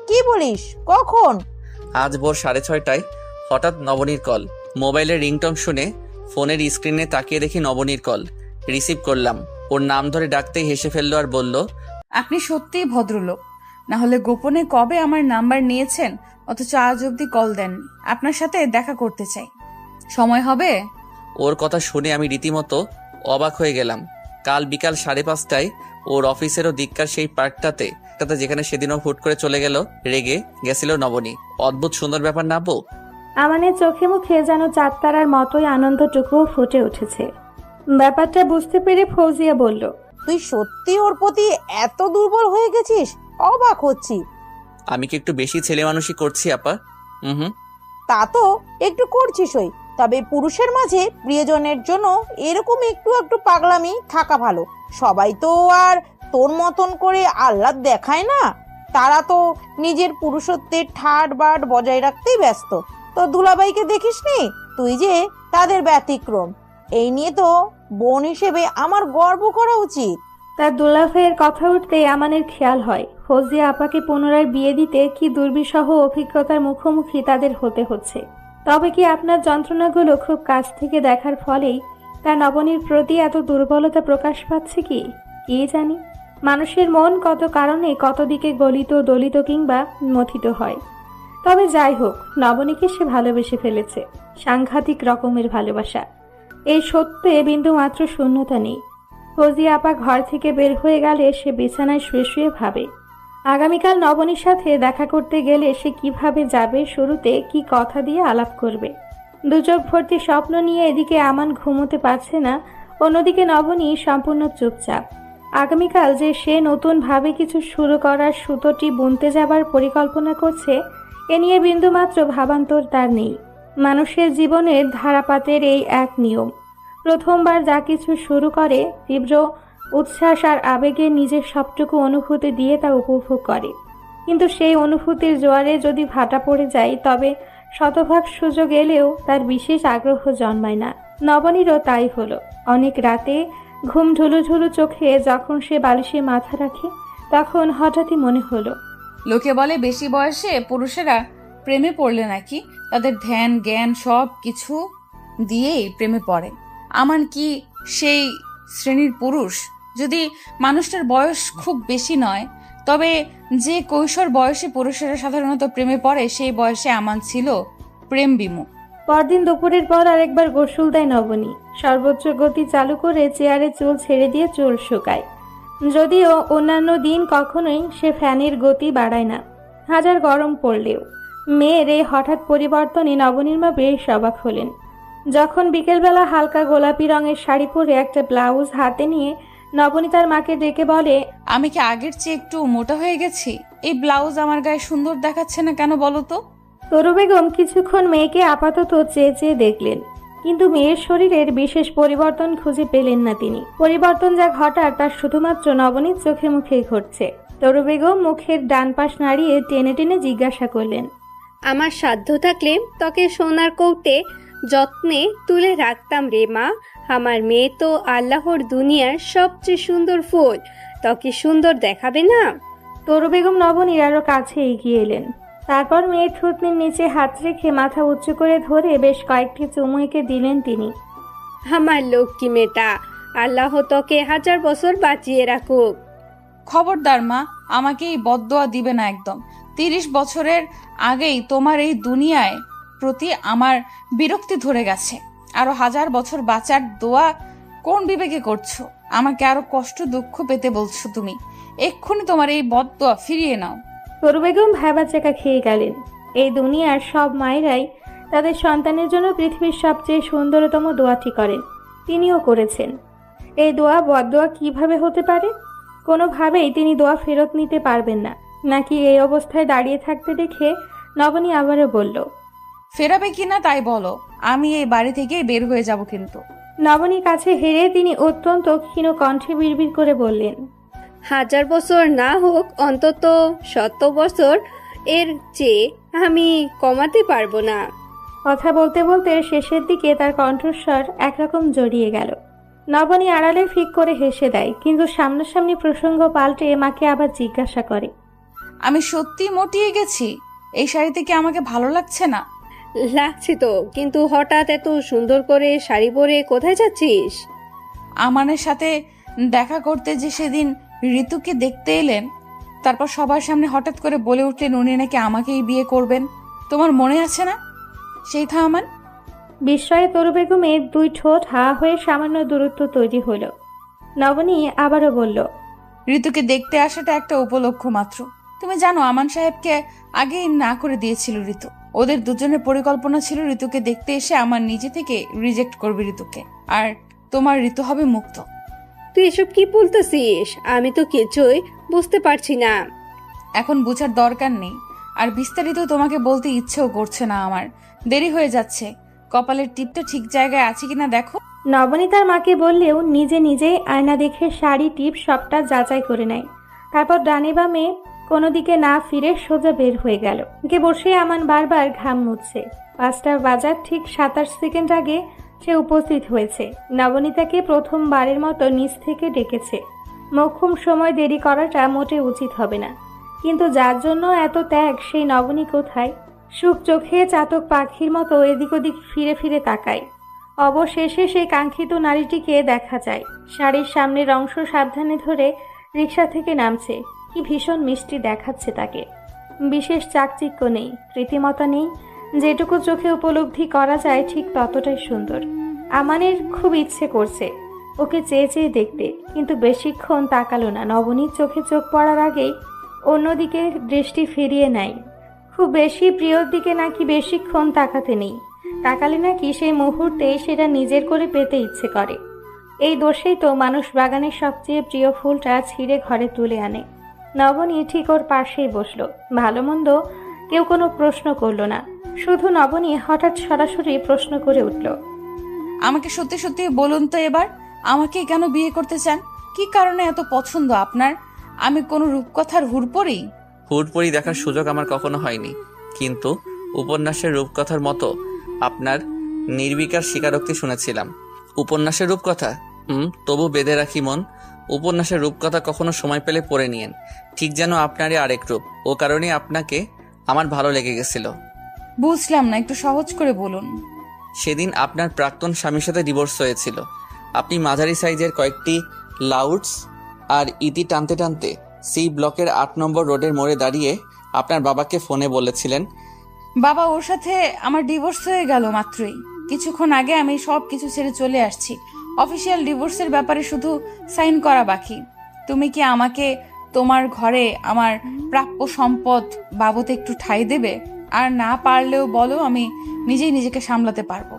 কি বলিস? কখন?
আজ ভোর 6:30টায় হঠাৎ নবনীর কল। মোবাইলের রিংটং শুনে ফোনের স্ক্রিনে তাকিয়ে দেখি নবনীর কল। রিসিভ করলাম। ওর নাম ধরে ডাকতেই হেসে ফেললো আর বলল,
আপনি সত্যিই ভদ্রলোক, না হলে গোপনে কবে আমার নাম্বার নিয়েছেন অথচ আজ অব্দি কল দেননি। আপনার সাথে দেখা করতে চাই, সময় হবে?
ওর কথা শুনে আমি রীতিমতো অবাক হয়ে গেলাম। কাল বিকাল 5:30টায় ওর অফিসেরও দিককার সেই পার্কটাতে যেখানে সেদিনও হুট করে চলে গেল, রেগে গেছিল নবনী। অদ্ভুত সুন্দর ব্যাপার না বউ?
আমানের চোখে মুখে যেন চাঁদতারার মতোই আনন্দটুকুও ফুটে উঠেছে। ব্যাপারটা বুঝতে পেরে ফৌজিয়া বলল,
তুই সত্যি ওর প্রতি এত দুর্বল হয়ে গেছিস? অবাক হচ্ছি।
আমি কি একটু বেশি ছেলে মানুষই করছি আপা? হুম।
তা তো একটু করছিসই, তবে পুরুষের মাঝে প্রিয়জনের জন্য এরকম একটু একটু পাগলামি থাকা ভালো। সবাই তো আর তোর মতন করে আহ্লাদ দেখায় না। তারা তো নিজের পুরুষত্বের ঠাট বাট বজায় রাখতেই ব্যস্ত। তো দুলাভাইকে দেখিসনি? তুই যে তাদের ব্যতিক্রম। এই নিয়ে তো বোন হিসেবে আমার গর্ব করা উচিত।
তার দুলাভাইয়ের কথা উঠতেই আমানের খেয়াল হয় ফৌজিয়া আপাকে পুনরায় বিয়ে দিতে কি দুর্বিষহ অভিজ্ঞতার মুখোমুখি তাদের হতে হচ্ছে। তবে কি আপনার যন্ত্রণাগুলো খুব কাছ থেকে দেখার ফলেই তার নবনীর প্রতি এত দুর্বলতা প্রকাশ পাচ্ছে কি জানি। মানুষের মন কত কারণে কত দিকে গলিত দলিত কিংবা মথিত হয়। তবে যাই হোক, নবনীকে সে ভালোবেসে ফেলেছে, সাংঘাতিক রকমের ভালোবাসা। এই সত্যে বিন্দু মাত্র শূন্যতা নেই। ফৌজিয়া আপা ঘর থেকে বের হয়ে গেলে সে বিছানায় শুয়ে শুয়ে ভাবে, আগামীকাল নবনীর সাথে দেখা করতে গেলে সে কিভাবে যাবে, শুরুতে কি কথা দিয়ে আলাপ করবে। দুচোখ ভর্তি স্বপ্ন নিয়ে এদিকে আমান ঘুমোতে পারছে না, অন্যদিকে নবনী সম্পূর্ণ চুপচাপ। আগামীকাল যে সে নতুন ভাবে কিছু শুরু করার সুতোটি বুনতে যাবার পরিকল্পনা করছে, এ নিয়ে বিন্দুমাত্র ভাবান্তর তার নেই। মানুষের জীবনের ধারাপাতের এই এক নিয়ম, প্রথমবার যা কিছু শুরু করে তীব্র উচ্ছ্বাস আর আবেগে নিজের সবটুকু অনুভূতি দিয়ে তা উপভোগ করে। কিন্তু সেই অনুভূতির জোয়ারে যদি ভাটা পড়ে যায় তবে শতভাগ সুযোগ এলেও তার বিশেষ আগ্রহ জন্মায় না। নবনীরও তাই হলো। অনেক রাতে ঘুম ঢুলুঢুলু চোখে যখন সে বালিশে মাথা রাখে তখন হঠাৎই মনে হলো,
লোকে বলে বেশি বয়সে পুরুষেরা প্রেমে পড়লে নাকি তাদের ধ্যান জ্ঞান সব কিছু দিয়েই প্রেমে পড়ে। আমান কি সেই শ্রেণীর পুরুষ? যদি মানুষটার বয়স খুব বেশি নয়, তবে যে কৈশোর বয়সে পুরুষেরা সাধারণত প্রেমে পড়ে সেই বয়সে আমান ছিল প্রেম বিমুখ।
পরদিন দুপুরের পর আরেকবার গোসল দেয় নবনী। সর্বোচ্চ গতি চালু করে চেয়ারে চুল ছেড়ে দিয়ে চুল শুকায়। যদিও অন্যান্য দিন কখনোই সে ফ্যানের গতি বাড়ায় না, হাজার গরম পড়লেও। মেয়ের এই হঠাৎ পরিবর্তনে নবনীর মা বেশ অবাক হলেন। যখন বিকেলবেলা হালকা গোলাপি রঙের শাড়ি পরে একটা ব্লাউজ হাতে নিয়ে নবনী তার মাকে ডেকে বলে,
আমি কি আগের চেয়ে একটু মোটা হয়ে গেছি? এই ব্লাউজ আমার গায়ে সুন্দর দেখাচ্ছে না কেন বলো তো?
তরু বেগম কিছুক্ষণ মেয়েকে আপাতত চেয়ে চেয়ে দেখলেন, কিন্তু মেয়ের শরীরের বিশেষ পরিবর্তন খুঁজে পেলেন না তিনি। পরিবর্তন যা ঘটার তার শুধুমাত্র নবনীর চোখে মুখেই ঘটছে। তরু বেগম মুখের ডান পাশ নাড়িয়ে টেনে টেনে জিজ্ঞাসা করলেন,
আমার সাধ্য থাকলে তোকে সোনার কৌটে যত্নে তুলে রাখতাম রে মা। আমার মেয়ে তো আল্লাহর দুনিয়ার সবচেয়ে সুন্দর ফুল, তোকে সুন্দর দেখাবে না?
তরু বেগম নবনীর আরো কাছে এগিয়ে এলেন। তারপর মেয়ের থুতনির নিচে হাত রেখে মাথা উঁচু করে ধরে বেশ কয়েকটি চুমু এঁকে দিলেন তিনি।
আমার লক্ষ্মী মেয়েটা, আল্লাহ তোকে 1000 বছর বাঁচিয়ে রাখুক।
খবরদার মা, আমাকে এই বদদোয়া দিবে না একদম। 30 বছরের আগেই তোমার এই দুনিয়ায় প্রতি আমার বিরক্তি ধরে গেছে। আরো 1000 বছর বাঁচার দোয়া কোন বিবেকে করছো? আমাকে আরো কষ্ট দুঃখ পেতে বলছো তুমি? এক্ষুনি তোমার এই বদদোয়া ফিরিয়ে নাও।
তরু বেগম ভ্যাবাচ্যাকা খেয়ে গেলেন। এই দুনিয়ার সব মায়েরাই তাদের সন্তানের জন্য পৃথিবীর সবচেয়ে সুন্দরতম দোয়াটি করেন। তিনিও করেছেন। এই দোয়া বদদোয়া কিভাবে হতে পারে? কোনোভাবেই তিনি দোয়া ফেরত নিতে পারবেন না। নাকি এই অবস্থায় দাঁড়িয়ে থাকতে দেখে নবনী আবারও বলল,
ফেরাবে কিনা তাই বলো, আমি এই বাড়ি থেকে বের হয়ে যাব কিন্তু।
নবনীর কাছে হেরে তিনি অত্যন্ত ক্ষীণ কণ্ঠে বিড়বিড় করে বললেন,
1000 বছর না হোক, অন্তত 100 বছর এর চেয়ে আমি কমাতে পারবো না।
কথা বলতে বলতে শেষের দিকে তার কণ্ঠস্বর একরকম জড়িয়ে গেল। নবনী আড়ালে ফিক করে হেসে দেয়, কিন্তু সামনাসামনি প্রসঙ্গ পাল্টে মাকে আবার জিজ্ঞাসা করে,
আমি সত্যি মোটিয়ে গেছি? এই শাড়িতে কি আমাকে ভালো লাগছে না?
লাগছে তো, কিন্তু হঠাৎ এত সুন্দর করে শাড়ি পরে কোথায় যাচ্ছিস?
আমানের সাথে দেখা করতে যে সেদিন ঋতুকে দেখতে এলেন, তারপর সবার সামনে হঠাৎ করে বলে উঠলেন উনি নাকি আমাকেই বিয়ে করবেন। তোমার মনে আছে না সেই থামান?
বিস্ময়ে তরু বেগমের 2 ঠোঁট হা হয়ে সামান্য দূরত্ব তৈরি হলো। নবনী আবারও বলল,
ঋতুকে দেখতে আসাটা একটা উপলক্ষ মাত্র। তুমি জানো আমান সাহেবকে আগেই না করে দিয়েছিল ঋতু। ওদের দুজনের পরিকল্পনা ছিল ঋতুকে দেখতে এসে আমার নিজে থেকে রিজেক্ট করবে ঋতুকে, আর তোমার ঋতু হবে মুক্ত।
তুই এসব কি বলতেছিস? আমি তো কিছুই বুঝতে পারছি না।
এখন বোঝার দরকার নেই, আর বিস্তারিত তোমাকে বলতে ইচ্ছেও করছে না আমার। দেরি হয়ে যাচ্ছে। কপালের টিপটা ঠিক জায়গায় আছে কিনা দেখো।
নবনী তার মাকে বললেও নিজে নিজেই আয়না দেখে শাড়ি টিপ সবটা যাচাই করে নেয়। তারপর ডানে বামে কোনো দিকে না ফিরে সোজা বের হয়ে গেল। বসে আমান বারবার ঘাম মুছছে। 5টা বাজার ঠিক 27 সেকেন্ড আগে সে উপস্থিত হয়েছে। নবনী তাকে প্রথমবারের মতো নিচ থেকে ডেকেছে। মোক্ষম সময় দেরি করাটা মোটে উচিত হবে না, কিন্তু যার জন্য এত ত্যাগ সেই নবনী কোথায়? সুখ চোখে চাতক পাখির মতো এদিক ওদিক ফিরে ফিরে তাকায়। অবশেষে সেই কাঙ্ক্ষিত নারীটিকে দেখা যায়। শাড়ির সামনের অংশ সাবধানে ধরে রিকশা থেকে নামছে। কি ভীষণ মিষ্টি দেখাচ্ছে তাকে। বিশেষ চাকচিক্য নেই, কৃত্রিমতা নেই। যেটুকু চোখে উপলব্ধি করা যায় ঠিক ততটাই সুন্দর। আমানের খুব ইচ্ছে করছে ওকে চেয়ে চেয়ে দেখতে, কিন্তু বেশিক্ষণ তাকালো না। নবনীর চোখে চোখ পড়ার আগেই অন্যদিকে দৃষ্টি ফিরিয়ে নেয়। খুব বেশি প্রিয়র দিকে নাকি বেশিক্ষণ তাকাতে নেই। তাকালে নাকি সেই মুহূর্তে সেটা নিজের করে পেতে ইচ্ছে করে। এই দোষেই তো মানুষ বাগানের সবচেয়ে প্রিয় ফুলটা ছিঁড়ে ঘরে তুলে আনে। নবনী ঠিক ওর পাশেই বসলো। ভালো মন্দ কেউ কোনো প্রশ্ন করলো না। শুধু নবনী হঠাৎ সরাসরি প্রশ্ন করে উঠল,
আমাকে সত্যি সত্যি বলুন তো এবার, আমাকে কেন বিয়ে করতে চান? কি কারণে এত পছন্দ আপনার? আমি কোনো রূপকথার হুড়পড়ি?
হুড়পড়ি দেখার সুযোগ আমার কখনো হয়নি, কিন্তু উপন্যাসের রূপকথার মতো আপনার নির্বিকার স্বীকারোক্তি শুনেছিলাম। উপন্যাসের রূপকথা? তবু বেঁধে রাখি মন। উপন্যাসের রূপকথা কখনো সময় পেলে পড়ে নিয়েন। ঠিক যেন আপনারই আরেক রূপ। ও কারণেই আপনাকে আমার ভালো লেগে গেছিল।
বুঝলাম না, একটু সহজ করে বলুন।
সেদিন আপনার প্রাক্তন স্বামীর সাথে ডিভোর্স হয়েছিল। আপনি মাঝারি সাইজের কয়েকটি লাউডস আর ইতি টানতে টানতে সি ব্লকের 8 নম্বর রোডের মোড়ে দাঁড়িয়ে আপনার বাবাকে ফোনে বলেছিলেন,
বাবা ওর সাথে আমার ডিভোর্স হয়ে গেল মাত্রই। কিছুক্ষণ আগে আমি সব কিছু ছেড়ে চলে আসছি। অফিসিয়াল ডিভোর্সের ব্যাপারে শুধু সাইন করা বাকি। তুমি কি আমাকে তোমার ঘরে আমার প্রাপ্য সম্পদ বাবুতে একটু ঠাঁই দেবে? আর না পারলেও বলো, আমি নিজেই নিজেকে সামলাতে পারবো।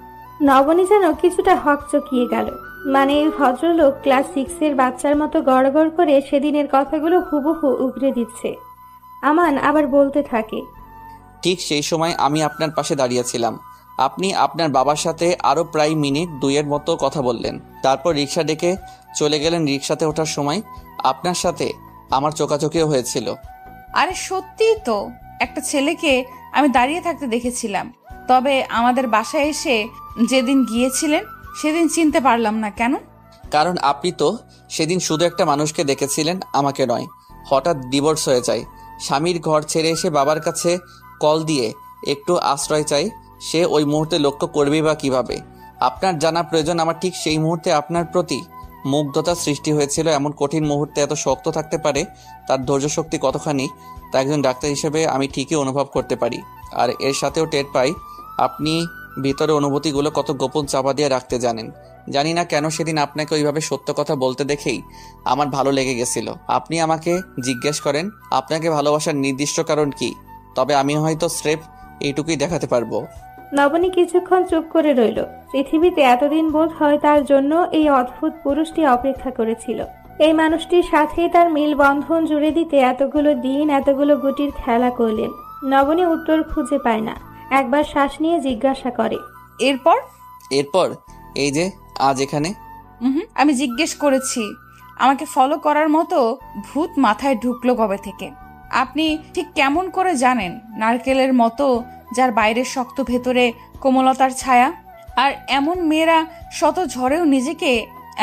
নবনী যেন কিছুটা হকচকিয়ে গেল। মানে এই ভদ্রলোক ক্লাস 6-এর বাচ্চার মতো গড়গড় করে সেদিনের কথাগুলো হুবহু উগরে দিচ্ছে। আমান আবার বলতে থাকে,
ঠিক সেই সময় আমি আপনার পাশে দাঁড়িয়েছিলাম। আপনি আপনার বাবার সাথে আরও প্রায় মিনিট 2 মতো কথা বললেন। তারপর রিক্সা ডেকে চলে গেলেন। রিক্সাতে ওঠার সময় আপনার সাথে আমার চোকাচোকিও হয়েছিল।
আরে সত্যিই তো, একটা ছেলেকে আমি দাঁড়িয়ে থাকতে দেখেছিলাম। তবে আমাদের বাসায় এসে যেদিন গিয়েছিলেন সেদিন চিনতে পারলাম না। কেন?
কারণ আপনি তো সেদিন শুধু একটা মানুষকে দেখেছিলেন, আমাকে নয়। হঠাৎ ডিভোর্স হয়ে যায়। স্বামীর ঘর ছেড়ে এসে বাবার কাছে কল দিয়ে একটু আশ্রয় চাই, সে ওই মুহূর্তে লক্ষ্য করবেই বা কিভাবে? আপনার জানা প্রয়োজন আমার ঠিক সেই মুহূর্তে আপনার প্রতি মুগ্ধতা সৃষ্টি হয়েছিল। এমন কঠিন মুহূর্তে এত শক্ত থাকতে পারে, তার ধৈর্য শক্তি কতখানি তা একজন ডাক্তার হিসেবে আমি ঠিকই অনুভব করতে পারি। আর এর সাথেও টের পাই আপনি ভিতরে অনুভূতিগুলো কত গোপন চাপা দিয়ে রাখতে জানেন। জানি না কেন সেদিন আপনাকে ওইভাবে সত্য কথা বলতে দেখেই আমার ভালো লেগে গেছিল। আপনি আমাকে জিজ্ঞেস করেন আপনাকে ভালোবাসার নির্দিষ্ট কারণ কি, তবে আমি হয়তো স্রেফ এইটুকুই দেখাতে পারবো।
নবনী কিছুক্ষণ চুপ করে রইল। পৃথিবীতে এতদিন বোধ হয় তার জন্য এই অদ্ভুত পুরুষটি অপেক্ষা করেছিল। এই মানুষটির সাথে তার মিল বন্ধন জুড়ে দিতে এতগুলো দিন এতগুলো গুটির খেলা করলেন। নবনী উত্তর খুঁজে পায় না। একবার শ্বাস নিয়ে জিজ্ঞাসা করে,
এরপর
এই যে আজ এখানে।
আমি জিজ্ঞেস করেছি আমাকে ফলো করার মতো ভূত মাথায় ঢুকলো কবে থেকে? আপনি ঠিক কেমন করে জানেন নারকেলের মতো যার বাইরের শক্ত ভেতরে কোমলতার ছায়া? আর এমন মেয়েরা শত ঝড়েও নিজেকে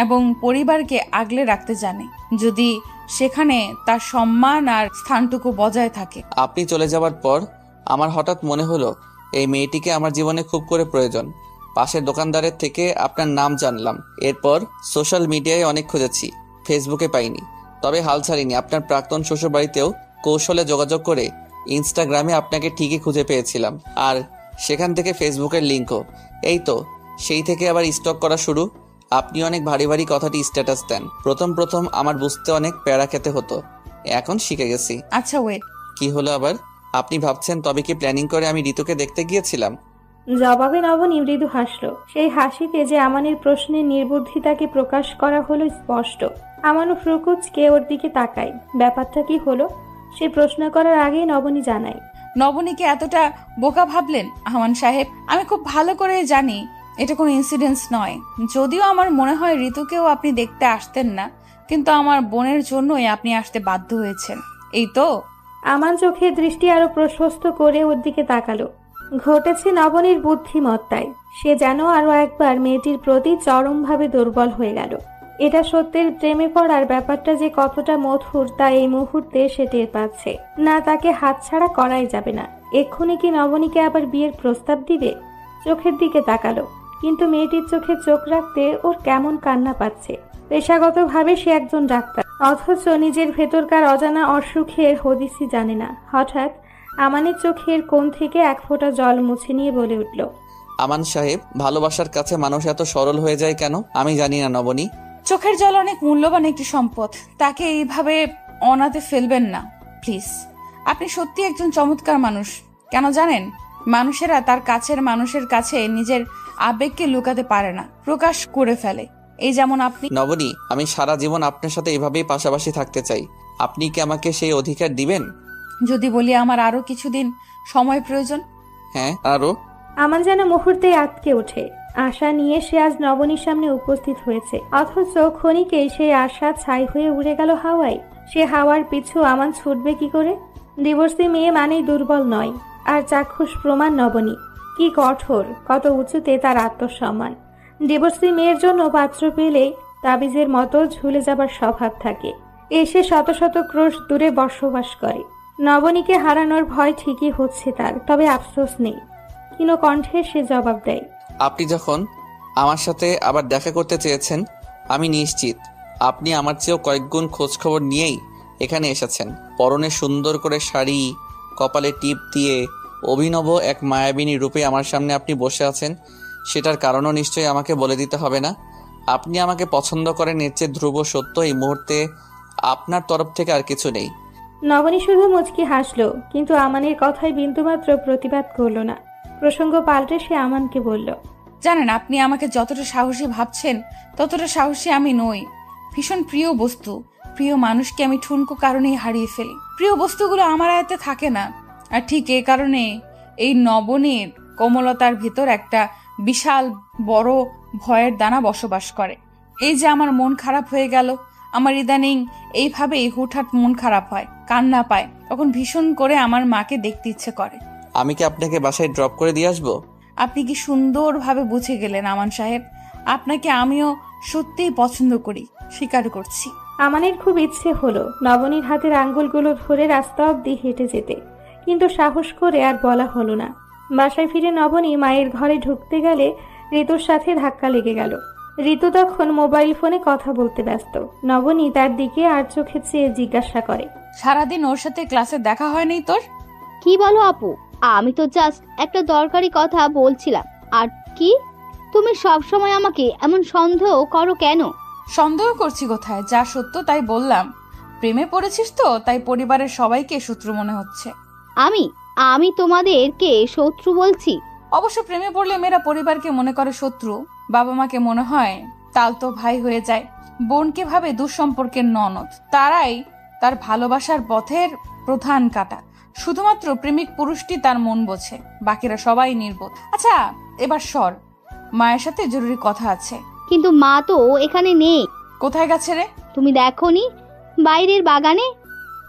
এবং পরিবারকে আগলে রাখতে জানে, যদি সেখানে তার সম্মান আর স্থানটুকু বজায় থাকে।
আপনি চলে যাওয়ার পর আমার হঠাৎ মনে হলো এই মেয়েটিকে আমার জীবনে খুব করে প্রয়োজন। পাশের দোকানদারের থেকে আপনার নাম জানলাম। এরপর সোশ্যাল মিডিয়ায় অনেক খুঁজেছি, ফেসবুকে পাইনি। তবে হাল ছাড়িনি, আপনার প্রাক্তন শ্বশুরবাড়িতেও কৌশলে যোগাযোগ করে ইনস্টাগ্রামে আপনাকে ঠিকই খুঁজে পেয়েছিলাম, আর সেখান থেকে ফেসবুকের লিঙ্কও। এই তো সেই থেকে আবার স্টক করা শুরু। আপনি অনেক ভারী ভারী কথাটি স্ট্যাটাস দেন। প্রথম আমার বুঝতে অনেক প্যারা খেতে হতো, এখন শিখে গেছি।
আচ্ছা ওয়েট,
কি হলো আবার? আপনি ভাবছেন তবে কি প্ল্যানিং করে আমি ঋতুকে দেখতে গিয়েছিলাম?
জবাবে নবনী মৃদু হাসল। সেই হাসিতে যে আমানের প্রশ্নের নির্বুদ্ধিতাকে প্রকাশ করা হলো স্পষ্ট। আমানও ফ্রুকুচকে ওর দিকে তাকায়। ব্যাপারটা কি হলো সে প্রশ্ন করার আগেই নবনী জানায়,
নবনীকে এতটা বোকা ভাবলেন আমান সাহেব? আমি খুব ভালো করে জানি এটা কোনো ইনসিডেন্স নয়। যদিও আমার মনে হয় ঋতুকেও আপনি দেখতে আসতেন না, কিন্তু আমার বোনের জন্যই আপনি আসতে বাধ্য হয়েছেন, এই তো?
আমান চোখের দৃষ্টি আরো প্রশস্ত করে ওর দিকে তাকালো। ঘটেছে নবনীর বুদ্ধিমত্তায়। সে যেন আরো একবার মেয়েটির প্রতি চরমভাবে দুর্বল হয়ে গেল। এটা সত্যের প্রেমে পড়ার ব্যাপারটা যে কতটা মধুর তা এই মুহূর্তে সে টের পাচ্ছে না। তাকে হাতছাড়া করাই যাবে না। এক্ষুনি কি নবনীকে আবার বিয়ের প্রস্তাব দিবে? চোখের দিকে তাকালো, কিন্তু মেয়েটির চোখে চোখ রাখতে ওর কেমন কান্না পাচ্ছে। পেশাগতভাবে সে একজন ডাক্তার, অথচ নিজের ভেতরকার অজানা অসুখের হদিসই জানে না। হঠাৎ আমানের চোখের কোণ থেকে এক ফোঁটা জল মুছে নিয়ে বলে উঠল,
আমান সাহেব, ভালোবাসার কাছে মানুষ এত সরল হয়ে যায় কেন আমি জানি না নবনী।
চোখের জল অনেক মূল্যবান একটি সম্পদ, তাকে এইভাবে অনাথে ফেলবেন না প্লিজ। আপনি সত্যি একজন চমৎকার মানুষ। কেন জানেন, মানুষেরা তার কাছের মানুষের কাছে নিজের আবেগকে লুকাতে পারে না, প্রকাশ করে ফেলে। এই যেমন আপনি।
নবনী, আমি সারা জীবন আপনার সাথে এভাবেই পাশাপাশি থাকতে চাই। আপনি কি আমাকে সেই অধিকার দিবেন?
যদি বলি আমার আরো কিছুদিন সময় প্রয়োজন।
হ্যাঁ, আরো।
আমান যেন মুহূর্তে আটকে ওঠে। আশা নিয়ে সে আজ নবনীর সামনে উপস্থিত হয়েছে, অথচ ক্ষণিকেই সেই আশা ছাই হয়ে উড়ে গেল হাওয়ায়। সে হাওয়ার পিছু আমান ছুটবে কি করে? ডিভোর্সি মেয়ে মানেই দুর্বল নয়, আর চাক্ষুষ প্রমাণ নবনী। কি কঠোর, কত উঁচুতে তার আত্মসম্মান। ডিভোর্সি মেয়ের জন্য পাত্র পেলেই তাবিজের মতো ঝুলে যাবার স্বভাব থাকে। এসে শত শত ক্রোশ দূরে বসবাস করে। নবনীকে হারানোর ভয় ঠিকই হচ্ছে তার, তবে আফসোস নেই। ক্ষীণ কণ্ঠে সে জবাব দেয়,
আপনি যখন আমার সাথে আবার দেখা করতে চেয়েছেন, আমি নিশ্চিত আপনি আমার চেয়েও কয়েক গুণ খোঁজখবর নিয়েই এখানে এসেছেন। পরনে সুন্দর করে শাড়ি, কপালে টিপ দিয়ে অভিনব এক মায়াবিনী রূপে আমার সামনে আপনি বসে আছেন। সেটার কারণও নিশ্চয়ই আমাকে বলে দিতে হবে না। আপনি আমাকে পছন্দ করেন, এর চেয়ে ধ্রুব সত্য এই মুহূর্তে আপনার তরফ থেকে আর কিছু নেই।
নবনী শুধু মুচকি হাসলো, কিন্তু আমানের কথায় বিন্দুমাত্র প্রতিবাদ করলো না। প্রসঙ্গ পাল্টে সে আমানকে বলল,
জানেন, আপনি আমাকে যতটা সাহসী ভাবছেন ততটা সাহসী আমি নই। ভীষণ প্রিয় বস্তু, প্রিয় মানুষকে আমি ঠুনকো কারণেই হারিয়ে ফেলি। প্রিয় বস্তুগুলো আমার আয়ত্তে থাকে না, আর ঠিক এ কারণে এই নবনীর কোমলতার ভিতর একটা বিশাল বড় ভয়ের দানা বসবাস করে। এই যে আমার মন খারাপ হয়ে গেল, আমার ইদানিং এইভাবেই হুটহাট মন খারাপ হয়, কান্না পায়, তখন ভীষণ করে আমার মাকে দেখতে ইচ্ছে করে।
আমি কি আপনাকে বাসায় ড্রপ করে দিয়ে আসবো?
আপনি কি সুন্দরভাবে বুঝে গেলেন আমান সাহেব। আপনাকে আমিও সত্যিই পছন্দ করি, স্বীকার করছি।
আমানের খুব ইচ্ছে হলো নবনীর হাতের আঙ্গুলগুলো ধরে রাস্তা অব্দি হেঁটে যেতে, কিন্তু সাহস করে আর বলা হলো না। বাসায় ফিরে নবনী মায়ের ঘরে ঢুকতে গেলে ঋতুর সাথে ধাক্কা লেগে গেল। ঋতু তখন মোবাইল ফোনে কথা বলতে ব্যস্ত। নবনী তার দিকে আর চোখে চেয়ে জিজ্ঞাসা করে,
সারাদিন ওর সাথে ক্লাসে দেখা হয়নি তোর?
কি বলো আপু? আমি তো জাস্ট একটা দরকারি কথা বলছিলাম। আর কি, তুমি সব সময় আমাকে এমন সন্দেহ করো কেন?
সন্দেহ করছি কোথায়? যা সত্য তাই বললাম। প্রেমে পড়েছিস তো, তাই পরিবারের সবাইকে শত্রু মনে হচ্ছে।
আমি তোমাদেরকে শত্রু বলছি?
অবশ্য প্রেমে পড়লে মেয়েরা পরিবারকে মনে করে শত্রু, বাবা মাকে মনে হয় তালতো ভাই হয়ে যায়, বোনকে ভাবে দুঃসম্পর্কের ননদ। তারাই তার ভালোবাসার পথের প্রধান কাটা। শুধুমাত্র প্রেমিক পুরুষটি তার মন বোঝে, বাকিরা সবাই নির্বোধ। আচ্ছা এবার সর, মায়ের সাথে জরুরি কথা আছে।
কিন্তু মা তো এখানে নেই।
কোথায় গেছে রে?
তুমি দেখোনি বাইরের বাগানে?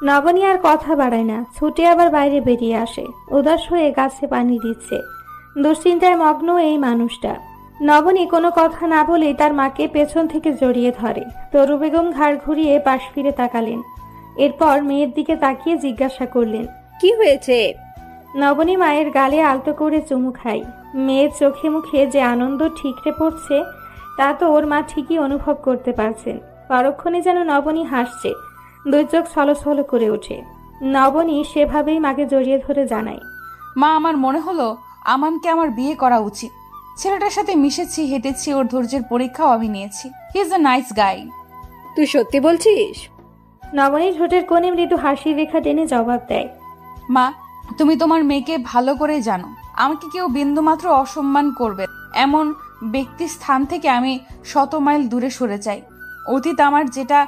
নবনী আর কথা বাড়ায় না, ছুটে আবার বাইরে বেরিয়ে আসে। উদাস হয়ে গাছে পানি দিচ্ছে। দুশ্চিন্তায় মগ্ন এই মানুষটা। নবনী কোনো কথা না বলেই তার মাকে পেছন থেকে জড়িয়ে ধরে। তরু বেগম ঘাড় ঘুরিয়ে পাশ ফিরে তাকালেন। এরপর মেয়ের দিকে তাকিয়ে জিজ্ঞাসা করলেন,
কি হয়েছে?
নবনী মায়ের গালে আলতো করে চুমু খায়। মেয়ের চোখে মুখে যে আনন্দ ঠিকরে পড়ছে তা তো ওর মা ঠিকই অনুভব করতে পারছেন। পরক্ষণে যেন নবনী হাসছে, দুই চোখ ছলছল করে ওঠে। নবনী সেভাবেই মাকে জড়িয়ে ধরে জানায়,
মা, আমার মনে হলো আমানকে আমার বিয়ে করা উচিত। ছেলেটার সাথে মিশেছি, হেঁটেছি, ওর ধৈর্যের পরীক্ষাও আমি নিয়েছি। He is a nice guy.
তুই সত্যি বলছিস?
নবনীর ঠোঁটের কোণে মৃদু হাসির রেখা টেনে জবাব দেয়,
মা, তুমি তোমার মেয়েকে ভালো করেই জানো আমাকে কেউ বিন্দুমাত্র অসম্মান করবে এমন ব্যক্তির স্থান থেকে আমি 100 মাইল দূরে সরে যাই। অতীত আমার যেটা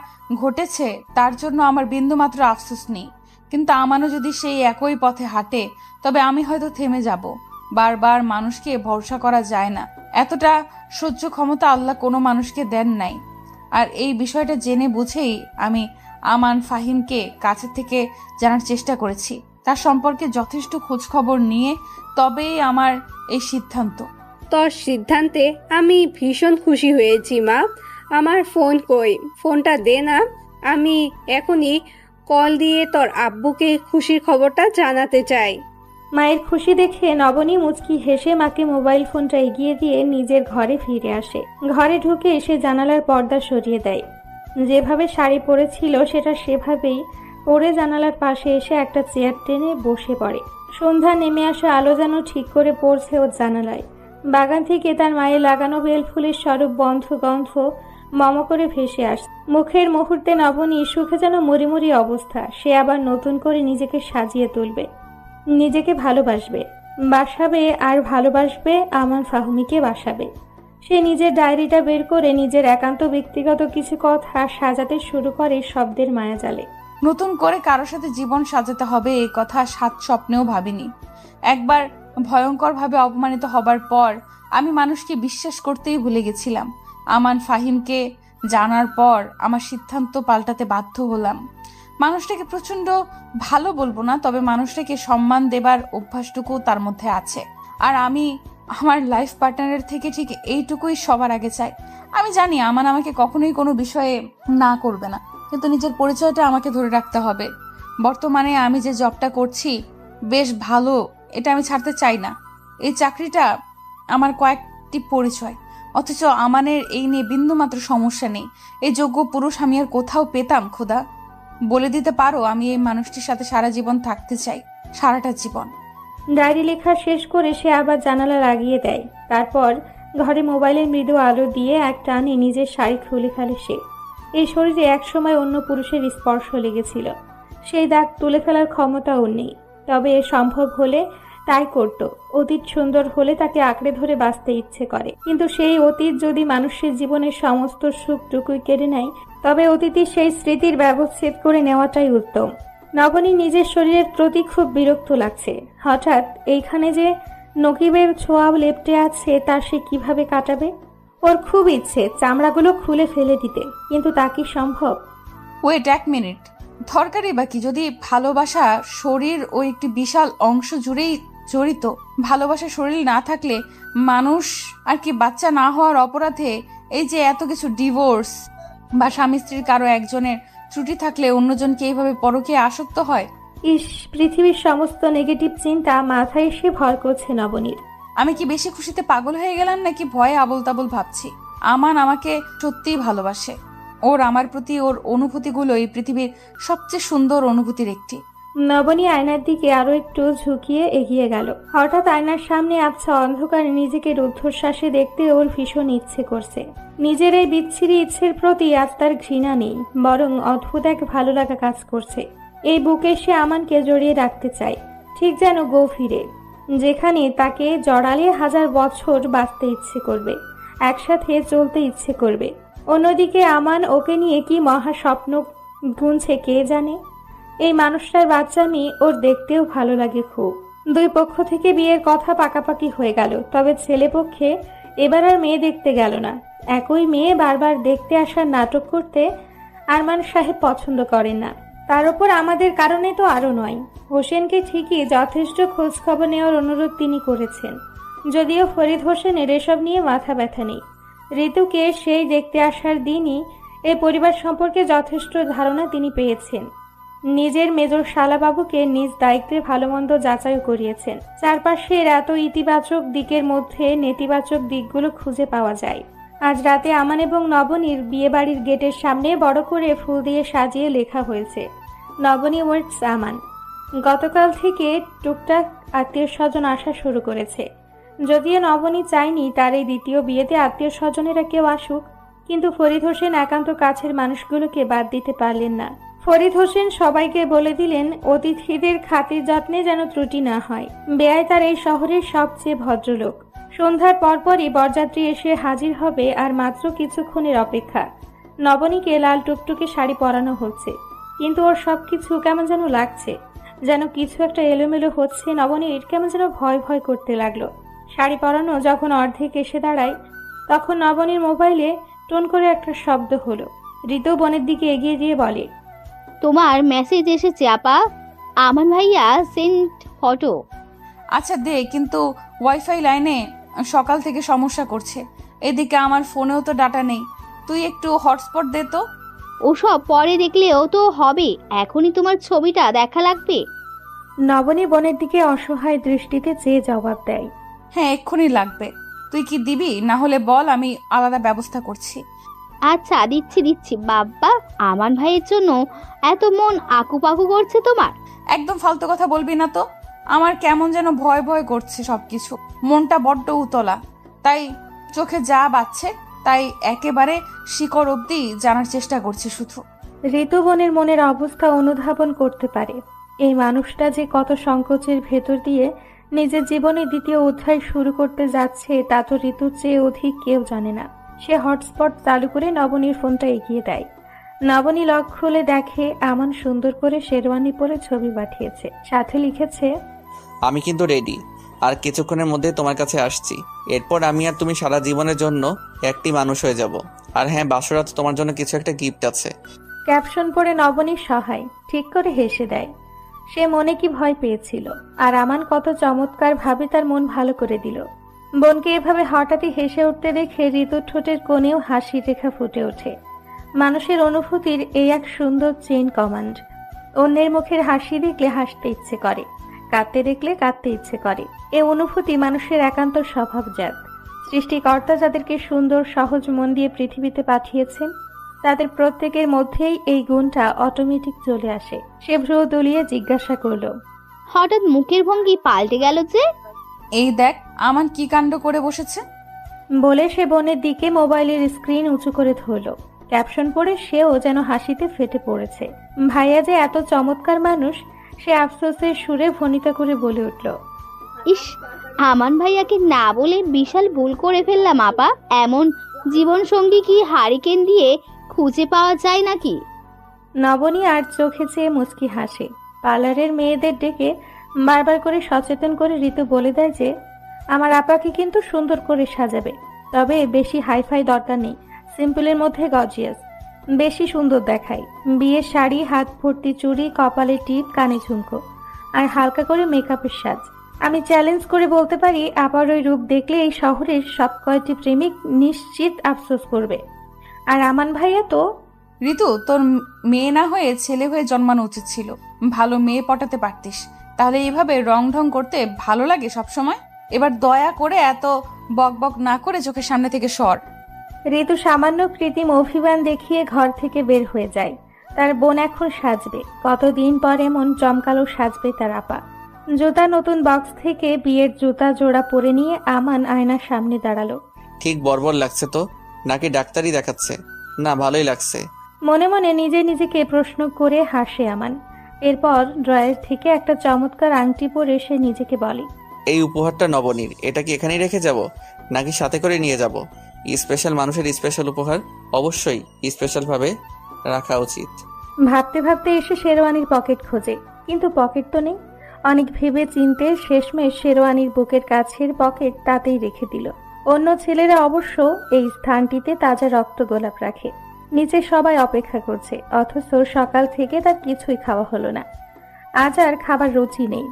ঘটেছে তার জন্য আমার বিন্দুমাত্র আফসোস নেই, কিন্তু আমানও যদি সেই একই পথে হাঁটে তবে আমি হয়তো থেমে যাব। বারবার মানুষকে ভরসা করা যায় না, এতটা সহ্য ক্ষমতা আল্লাহ কোনো মানুষকে দেন নাই। আর এই বিষয়টা জেনে বুঝেই আমি আমান ফাহিমকে কাছে থেকে জানার চেষ্টা করেছি, তার সম্পর্কে যথেষ্ট খোঁজ খবর নিয়ে তবেই আমার এই সিদ্ধান্ত।
তোর সিদ্ধান্তে আমি ভীষণ খুশি হয়েছি মা। আমার ফোন কই? ফোনটা দে না, আমি এখনই কল দিয়ে তোর আব্বুকে খুশির খবরটা জানাতে চাই।
মায়ের খুশি দেখে নবনী মুচকি হেসে মাকে মোবাইল ফোনটা এগিয়ে দিয়ে নিজের ঘরে ফিরে আসে। ঘরে ঢুকে এসে জানালার পর্দা সরিয়ে দেয়। যেভাবে শাড়ি পরেছিল সেটা সেভাবেই পরে জানালার পাশে এসে একটা চেয়ার টেনে বসে পড়ে। সন্ধ্যা নেমে আসা আলো যেন ঠিক করে পড়ছে ওর জানালায়। বাগান থেকে তার মায়ের লাগানো বেলফুলের স্বরূপ বন্ধ গন্ধ মম করে ভেসে আসছে মুখের মুহূর্তে। নবনী সুখে যেন মরিমরি অবস্থা। সে আবার নতুন করে নিজেকে সাজিয়ে তুলবে, নিজেকে ভালোবাসবে, বাসাবে আর ভালোবাসবে আমান ফাহমিকে বাসাবে। সে নিজের ডায়েরিটা বের করে নিজের একান্ত ব্যক্তিগত কিছু কথা সাজাতে শুরু করে শব্দের মায়াজালে।
নতুন করে কারোর সাথে জীবন সাজাতে হবে এই কথা 7 স্বপ্নেও ভাবিনি। একবার ভয়ঙ্করভাবে অপমানিত হবার পর আমি মানুষকে বিশ্বাস করতেই ভুলে গেছিলাম। আমান ফাহিমকে জানার পর আমার সিদ্ধান্ত পাল্টাতে বাধ্য হলাম। মানুষটাকে প্রচন্ড ভালো বলবো না, তবে মানুষটাকে সম্মান দেবার অভ্যাসটুকু তার মধ্যে আছে। আর আমি আমার লাইফ পার্টনারের থেকে ঠিক এইটুকুই সবার আগে চাই। আমি জানি আমান আমাকে কখনোই কোনো বিষয়ে না করবে না, কিন্তু নিজের পরিচয়টা আমাকে ধরে রাখতে হবে। বর্তমানে আমি যে জবটা করছি বেশ ভালো, এটা আমি ছাড়তে চাই না। এই চাকরিটা আমার কয়েকটি পরিচয়, অথচ আমানের এই নিয়ে বিন্দুমাত্র সমস্যা নেই। এই যোগ্য পুরুষ আমি আর কোথাও পেতাম? খোদা, বলে দিতে পারো আমি এই মানুষটির সাথে সারা জীবন থাকতে চাই, সারাটা জীবন।
ডায়েরি লেখা শেষ করে সে আবার জানালা লাগিয়ে দেয়। তারপর ঘরে মোবাইলের মৃদু আলো দিয়ে এক টানে নিজের শাড়ি খুলে ফেলে সে। এই শরীরে একসময় অন্য পুরুষের স্পর্শ লেগেছিল, সেই দাগ তুলে ফেলার ক্ষমতা ওর নেই। তবে এ সম্ভব হলে তাই করত। অতীত সুন্দর হলে তাকে আঁকড়ে ধরে বাঁচতে ইচ্ছে করে, কিন্তু সেই অতীত যদি মানুষের জীবনের সমস্ত সুখটুকুই কেড়ে নেয় তবে অতীতের সেই স্মৃতির ব্যবচ্ছেদ করে নেওয়াটাই উত্তম। নবনী নিজের শরীরের প্রতি খুব বিরক্ত লাগছে। হঠাৎ এইখানে যে নকিবের ছোঁয়া লেপ্টে আছে তা সে কিভাবে কাটাবে? ওর খুব ইচ্ছে চামড়াগুলো খুলে ফেলে দিতে, কিন্তু তা কি সম্ভব?
ওয়েট 1 মিনিট, দরকারই বাকি যদি ভালোবাসা শরীর ও একটি বিশাল অংশ জুড়েই জড়িত। ভালোবাসা শরীর না থাকলে মানুষ আর কি বাচ্চা না হওয়ার অপরাধে এই যে এত কিছু ডিভোর্স বা স্বামী স্ত্রীর কারো একজনের ত্রুটি থাকলে অন্যজনকে এইভাবে পরকীয়ায় আসক্ত হয়।
ইস, পৃথিবীর সমস্ত নেগেটিভ চিন্তা মাথায় এসে ভর করছে নবনীর।
আমি কি বেশি খুশিতে পাগল হয়ে গেলাম নাকি ভয়ে আবল তাবল ভাবছি? আমান আমাকে সত্যিই ভালোবাসে। ওর আমার প্রতি ওর অনুভূতিগুলো এই পৃথিবীর সবচেয়ে সুন্দর অনুভূতির একটি।
নবনী আয়নার দিকে আরো একটু ঝুঁকিয়ে এগিয়ে গেল। হঠাৎ আয়নার সামনে আবছা অন্ধকারে নিজেকে রুদ্ধশ্বাসে দেখতে ওর ভীষণ ইচ্ছে করছে। নিজের এই বিচ্ছিরি ইচ্ছের প্রতি আজ তার ঘৃণা নেই, বরং অদ্ভুত এক ভালো লাগা কাজ করছে। এই বুকে সে আমানকে জড়িয়ে রাখতে চায়, ঠিক যেন গভীরে, যেখানে তাকে জড়ালে 1000 বছর বাঁচতে ইচ্ছে করবে, একসাথে চলতে ইচ্ছে করবে। অন্যদিকে আমান ওকে নিয়ে কি মহা স্বপ্ন গুনছে কে জানে। এই মানুষটার বাচ্চামি ওর দেখতেও ভালো লাগে খুব। দুই পক্ষ থেকে বিয়ের কথা পাকাপাকি হয়ে গেল, তবে ছেলে পক্ষে এবার আর মেয়ে দেখতে গেল না। একই মেয়ে বারবার দেখতে আসার নাটক করতে আরমান সাহেব পছন্দ করেন না। তার উপর আমাদের কারণে তো আরও নয়। হোসেনকে ঠিকই যথেষ্ট খোঁজ খবর নেওয়ার অনুরোধ তিনি করেছেন, যদিও ফরিদ হোসেনের এসব নিয়ে মাথা ব্যথা নেই। ঋতুকে সেই দেখতে আসার দিনই এই পরিবার সম্পর্কে যথেষ্ট ধারণা তিনি পেয়েছেন। নিজের মেজর শালাবাবুকে নিজ দায়িত্বে ভালো মন্দ যাচাইও করিয়েছেন। চারপাশের এত ইতিবাচক দিকের মধ্যে নেতিবাচক দিকগুলো খুঁজে পাওয়া যায়। আজ রাতে আমান এবং নবনীর বিয়ে বাড়ির গেটের সামনে বড় করে ফুল দিয়ে সাজিয়ে লেখা হয়েছে, নবনী ওয়ার্ডস আমান। গতকাল থেকে টুকটাক আত্মীয় স্বজন আসা শুরু করেছে। যদিও নবনী চায়নি তার এই দ্বিতীয় বিয়েতে আত্মীয় স্বজনেরা কেউ আসুক, কিন্তু ফরিদ হোসেন একান্ত কাছের মানুষগুলোকে বাদ দিতে পারলেন না। ফরিদ হোসেন সবাইকে বলে দিলেন অতিথিদের খাতির যত্নে যেন ত্রুটি না হয়। বেয়াই তার এই শহরের সবচেয়ে ভদ্রলোক। সন্ধ্যার পরপরই বরযাত্রী এসে হাজির হবে, আর মাত্র কিছুক্ষণের অপেক্ষা। নবনীকে লাল টুকটুকে শাড়ি পরানো হচ্ছে, কিন্তু ওর সবকিছু কেমন যেন লাগছে, যেন কিছু একটা এলোমেলো হচ্ছে। নবনীর কেমন যেন ভয় ভয় করতে লাগলো। শাড়ি পরানো যখন অর্ধেক এসে দাঁড়ায়, তখন নবনীর মোবাইলে টোন করে একটা শব্দ হলো। ঋতু বোনের দিকে এগিয়ে দিয়ে বলে,
তোমার মেসেজ এসেছে আপা, আমান ভাইয়া সেন্ট ফটো।
আচ্ছা দে, কিন্তু ওয়াইফাই লাইনে সকাল থেকে সমস্যা করছে। এদিকে আমার ফোনেও তো ডাটা নেই, তুই একটু হটস্পট দে তো।
ওসব পরে দেখলেও তো হবে, এখনই তোমার ছবিটা দেখা লাগবে।
নবনী বোনের দিকে অসহায় দৃষ্টিতে চেয়ে জবাব দেয়,
হ্যাঁ এক্ষুনি লাগবে। তুই কি দিবি? না হলে বল, আমি আলাদা ব্যবস্থা করছি।
আচ্ছা দিচ্ছি বাবা, আমান ভাইয়ের জন্য এত মন আকুপাকু করছে তোমার?
একদম ফালতু কথা বলবি না তো। আমার কেমন যেন ভয় ভয় করছে সবকিছু, মনটা বড্ড উতলা। তাই চোখে যা বাজছে তাই একেবারে শিকড় অবধি জানার চেষ্টা করছি শুধু।
ঋতু বোনের মনের অবস্থা অনুধাবন করতে পারে। এই মানুষটা যে কত সংকোচের ভেতর দিয়ে নিজের জীবনে দ্বিতীয় অধ্যায় শুরু করতে যাচ্ছে তা তো ঋতুর চেয়ে অধিক কেউ জানে না। সে হটস্পট চালু করে নবনীর ফোনটা এগিয়ে দেয়। নবনী লক খুলে দেখে আমান সুন্দর করে শেরওয়ানি পরে ছবি পাঠিয়েছে, সাথে লিখেছে,
আমি কিন্তু রেডি, আর কিছুক্ষণের মধ্যে তোমার কাছে আসছি। এরপর আমি আর তুমি সারা জীবনের জন্য একটি মানুষ হয়ে যাব। আর হ্যাঁ, বাসরাত তোমার জন্য কিছু একটা গিফট আছে।
ক্যাপশন পড়ে নবনী সহায় ঠিক করে হেসে দেয়। সে মনে কি ভয় পেয়েছিল, আর আমান কত চমৎকার ভাবে তার মন ভালো করে দিল। বোনকে এভাবে হঠাৎই হেসে উঠতে দেখে ঋতুর ঠোঁটের কোণেও হাসির রেখা ফুটে ওঠে। মানুষের অনুভূতির এই এক সুন্দর চেইন কমান্ড। অন্যের মুখের হাসি দেখলে হাসতে ইচ্ছে করে, কাঁদতে দেখলে কাঁদতে ইচ্ছে করে। এই অনুভূতি মানুষের একান্ত স্বভাবজাত। সৃষ্টিকর্তা যাদেরকে সুন্দর সহজ মন দিয়ে পৃথিবীতে পাঠিয়েছেন, তাদের প্রত্যেকের মধ্যেই এই গুণটা অটোমেটিক চলে আসে। সে ভ্রু দুলিয়ে জিজ্ঞাসা করলো,
হঠাৎ মুখের ভঙ্গি পাল্টে গেল যে?
এই দেখ আমান কি কাণ্ড করে বসেছে।
বলে সে বোনের দিকে মোবাইলের স্ক্রিন উঁচু করে ধরল। ক্যাপশন পড়ে সেও যেন হাসিতে ফেটে পড়েছে। ভাইয়া যে এত চমৎকার মানুষ, সে আফসোসের সুরে ভনিতা করে বলে উঠল,
ইস, আমান ভাইয়াকে না বলে বিশাল ভুল করে ফেললাম আপা। এমন জীবন সঙ্গী কি হারিকেন দিয়ে খুঁজে পাওয়া যায় নাকি?
নবনী আর চোখে চেয়ে মুচকি হাসে। পার্লারের মেয়েদের ডেকে বারবার করে সচেতন করে ঋতু বলে দেয় যে আমার আপাকে কিন্তু সুন্দর করে সাজাবে, তবে বেশি হাইফাই দরকার নেই, সিম্পলের মধ্যে গর্জিয়াস, বেশি সুন্দর দেখায়। বিয়ের শাড়ি, হাত ভর্তি চুড়ি, কপালে টিপ, কানে ঝুমকো, আর হালকা করে মেকআপের সাজ। আমি চ্যালেঞ্জ করে বলতে পারি, আপার ওই রূপ দেখলে এই শহরের সব কয়টি প্রেমিক নিশ্চিত আফসোস করবে। আর আমান ভাইয়া তো
ঋতু, তোর মেয়ে না হয়ে ছেলে হয়ে জন্মানো উচিত ছিল। ভালো মেয়ে পটাতে পারতিস, তাহলে এইভাবে রং ঢং করতে ভালো লাগে সবসময়। এবার দয়া করে এত বক বক না করে চোখের সামনে থেকে সর।
ঋতু সামান্য কৃত্রিম অভিমান দেখিয়ে ঘর থেকে বের হয়ে যায়। তার বোন এখন সাজবে, কতদিন পর এমন জমকালো সাজবে তার আপা। জুতা নতুন বক্স থেকে বিয়ের জুতা জোড়া পরে নিয়ে আমান আয়নার সামনে দাঁড়ালো।
ঠিক বর্বর লাগছে তো, নাকি ডাক্তারই দেখাচ্ছে? না, ভালোই লাগছে।
মনে মনে নিজে নিজেকে প্রশ্ন করে হাসে আমান। এরপর ড্রয়ার থেকে একটা চমৎকার আংটি পরে সে নিজেকে বলে,
এই উপহারটা নবনীর, এটা কি এখানেই রেখে যাব নাকি সাথে করে নিয়ে যাব? স্পেশাল মানুষের স্পেশাল উপহার, অবশ্যই স্পেশাল ভাবে রাখা উচিত।
ভাবতে ভাবতে এসে শেরওয়ানির পকেট খোঁজে, কিন্তু পকেট তো নেই। অনেক ভেবে চিনতে শেষমেশ শেরওয়ানির বুকের কাছের পকেট তাতেই রেখে দিল। অন্য ছেলেরা অবশ্য এই স্থানটিতে তাজা রক্ত গোলাপ রাখে। নিচে সবাই অপেক্ষা করছে, অথচ সকাল থেকে তার কিছুই খাওয়া হলো না। আজ আর খাবার রুচি নেই।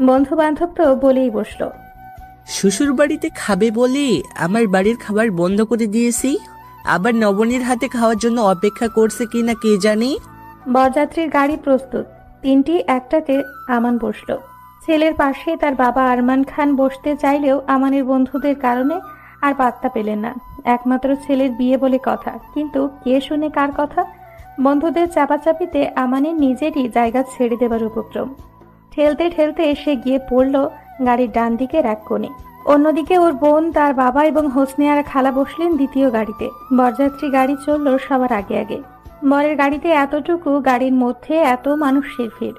বন্ধু বান্ধব তো বলেই বসলো,
শ্বশুর বাড়িতে খাবে বলে আমার বাড়ির খাবার বন্ধ করে দিয়েছি, আবার নবনীর হাতে খাওয়ার জন্য অপেক্ষা করছে কিনা কে জানি।
বরযাত্রীর গাড়ি প্রস্তুত, তিনটি একটাতে আমান বসলো। ছেলের পাশে তার বাবা আরমান খান বসতে চাইলেও আমানের বন্ধুদের কারণে আর পাত্তা পেলেন না। একমাত্র ছেলের বিয়ে বলে কথা, কিন্তু কে শুনে কার কথা। বন্ধুদের চাপাচাপিতে আমানের নিজেরই জায়গা ছেড়ে দেবার উপক্রম। ঠেলতে ঠেলতে এসে গিয়ে পড়ল গাড়ির ডান দিকের এক কোণে। অন্যদিকে ওর বোন, তার বাবা এবং হোসনে আর খালা বসলেন দ্বিতীয় গাড়িতে। বরযাত্রী গাড়ি চলল সবার আগে আগে। বরের গাড়িতে এতটুকু গাড়ির মধ্যে এত মানুষের ভিড়,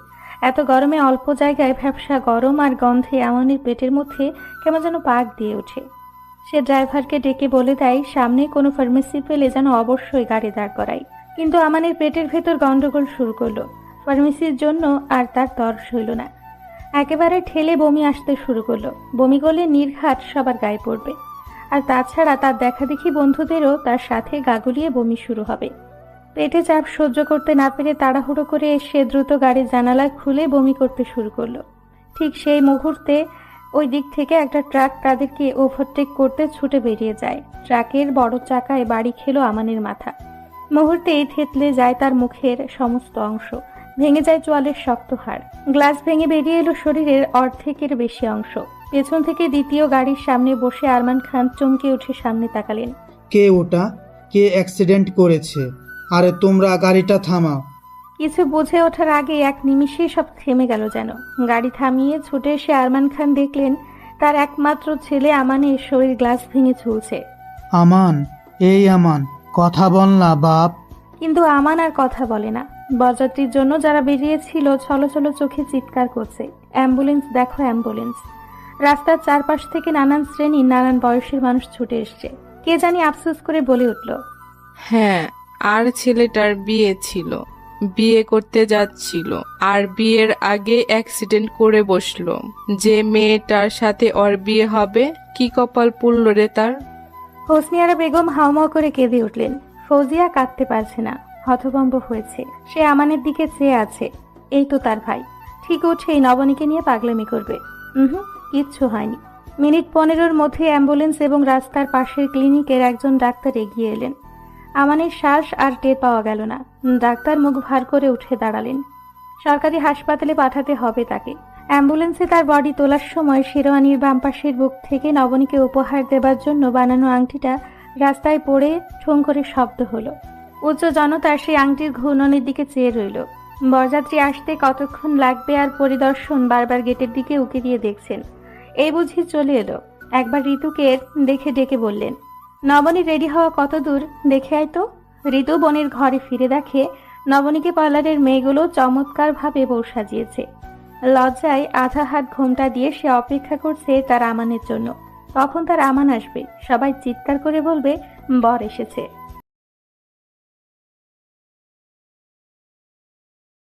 এত গরমে অল্প জায়গায় ভ্যাপসা গরম আর গন্ধে আমানের পেটের মধ্যে কেমন যেন পাক দিয়ে ওঠে। সে ড্রাইভারকে ডেকে বলে দেয় সামনে কোনো ফার্মেসি পেলে যেন অবশ্যই গাড়ি দাঁড় করায়। কিন্তু আমানের পেটের ভেতর গন্ডগোল শুরু করলো। ফার্মেসির জন্য আর তার তর্স হইল না। একেবারে ঠেলে বমি আসতে শুরু করলো। বমি করলে নির্ঘাত সবার গায়ে পড়বে, আর তাছাড়া তার দেখাদেখি বন্ধুদেরও তার সাথে গাগুলিয়ে বমি শুরু হবে। পেটে চাপ সহ্য করতে না পেরে তাড়াহুড়ো করে সে দ্রুত গাড়ির জানালা খুলে বমি করতে শুরু করলো। ঠিক সেই মুহূর্তে ওই দিক থেকে একটা ট্রাক তাদেরকে ওভারটেক করতে ছুটে বেরিয়ে যায়। ট্রাকের বড় চাকায় বাড়ি খেলো আমানের মাথা। মুহূর্তেই থেতলে যায় তার মুখের সমস্ত অংশ, ভেঙে যায় চোয়ালের শক্ত হাড়। গ্লাস ভেঙে বেরিয়ে এলো শরীরের অর্ধেকের বেশি অংশ। পেছন থেকে দ্বিতীয় গাড়ির সামনে বসে আরমান খান চমকে উঠে সামনে তাকালেন।
কে ওটা? কে অ্যাক্সিডেন্ট করেছে? আরে তোমরা গাড়িটা থামাও।
কিছু বুঝে ওঠার আগে এক নিমিষে সব থেমে গেল যেন। গাড়ি থামিয়ে ছুটে এসে আরমান খান দেখলেন তার একমাত্র ছেলে আমানের শরীর গ্লাস ভেঙে ঝুলছে।
আমান, এই আমান, কথা বল না বাপ।
কিন্তু আমান আর কথা বলে না। বরযাত্রীর জন্য যারা বেরিয়েছিল ছলছল চোখে চিৎকার করছে, অ্যাম্বুলেন্স দেখো অ্যাম্বুলেন্স। রাস্তার চারপাশ থেকে নানান শ্রেণী, নানান বয়সের মানুষ ছুটে এসছে। কে জানি আফসোস করে বলে উঠল,
হ্যাঁ, আর ছেলেটার বিয়ে ছিল, বিয়ে করতে যাচ্ছিল, আর বিয়ের আগে অ্যাক্সিডেন্ট করে বসলো। যে মেয়েটার সাথে ওর বিয়ে হবে, কি কপাল পুড়ল রে তার।
হোসনিয়ারা বেগম হাউমাউ করে কেঁদে উঠলেন। ফৌজিয়া কাঁদতে পারছে না, হতভম্ব হয়েছে। সে আমানের দিকে চেয়ে আছে। এই তো তার ভাই, ঠিক উঠেই নবনীকে নিয়ে পাগলামি করবে। কিচ্ছু হয়নি। মিনিট 15-র মধ্যে অ্যাম্বুলেন্স এবং রাস্তার পাশের ক্লিনিকের একজন ডাক্তার এগিয়ে এলেন। আমানের শ্বাস আর টের পাওয়া গেল না। ডাক্তার মুখ ভার করে উঠে দাঁড়ালেন। সরকারি হাসপাতালে পাঠাতে হবে তাকে। অ্যাম্বুলেন্সে তার বডি তোলার সময় শেরওয়ানির বাম পাশের বুক থেকে নবনীকে উপহার দেবার জন্য বানানো আংটিটা রাস্তায় পড়ে ঠোং করে শব্দ হলো। উচ্চ জনতা সেই আংটির ঘূর্ণনের দিকে চেয়ে রইল। বরযাত্রী আসতে কতক্ষণ লাগবে আর পরিদর্শন বারবার গেটের দিকে উকি দিয়ে দেখছেন। এই বুঝি চলে এলো। একবার ঋতুকে দেখে ডেকে বললেন, নবনী রেডি হওয়া কত দূর, দেখে আয় তো। ঋতু বোনের ঘরে ফিরে দেখে নবনীকে পার্লারের মেয়েগুলো চমৎকারভাবে বউ সাজিয়েছে। লজ্জায় আধা হাত ঘোমটা দিয়ে সে অপেক্ষা করছে তার আমানের জন্য। কখন তার আমান আসবে, সবাই চিৎকার করে বলবে বর এসেছে।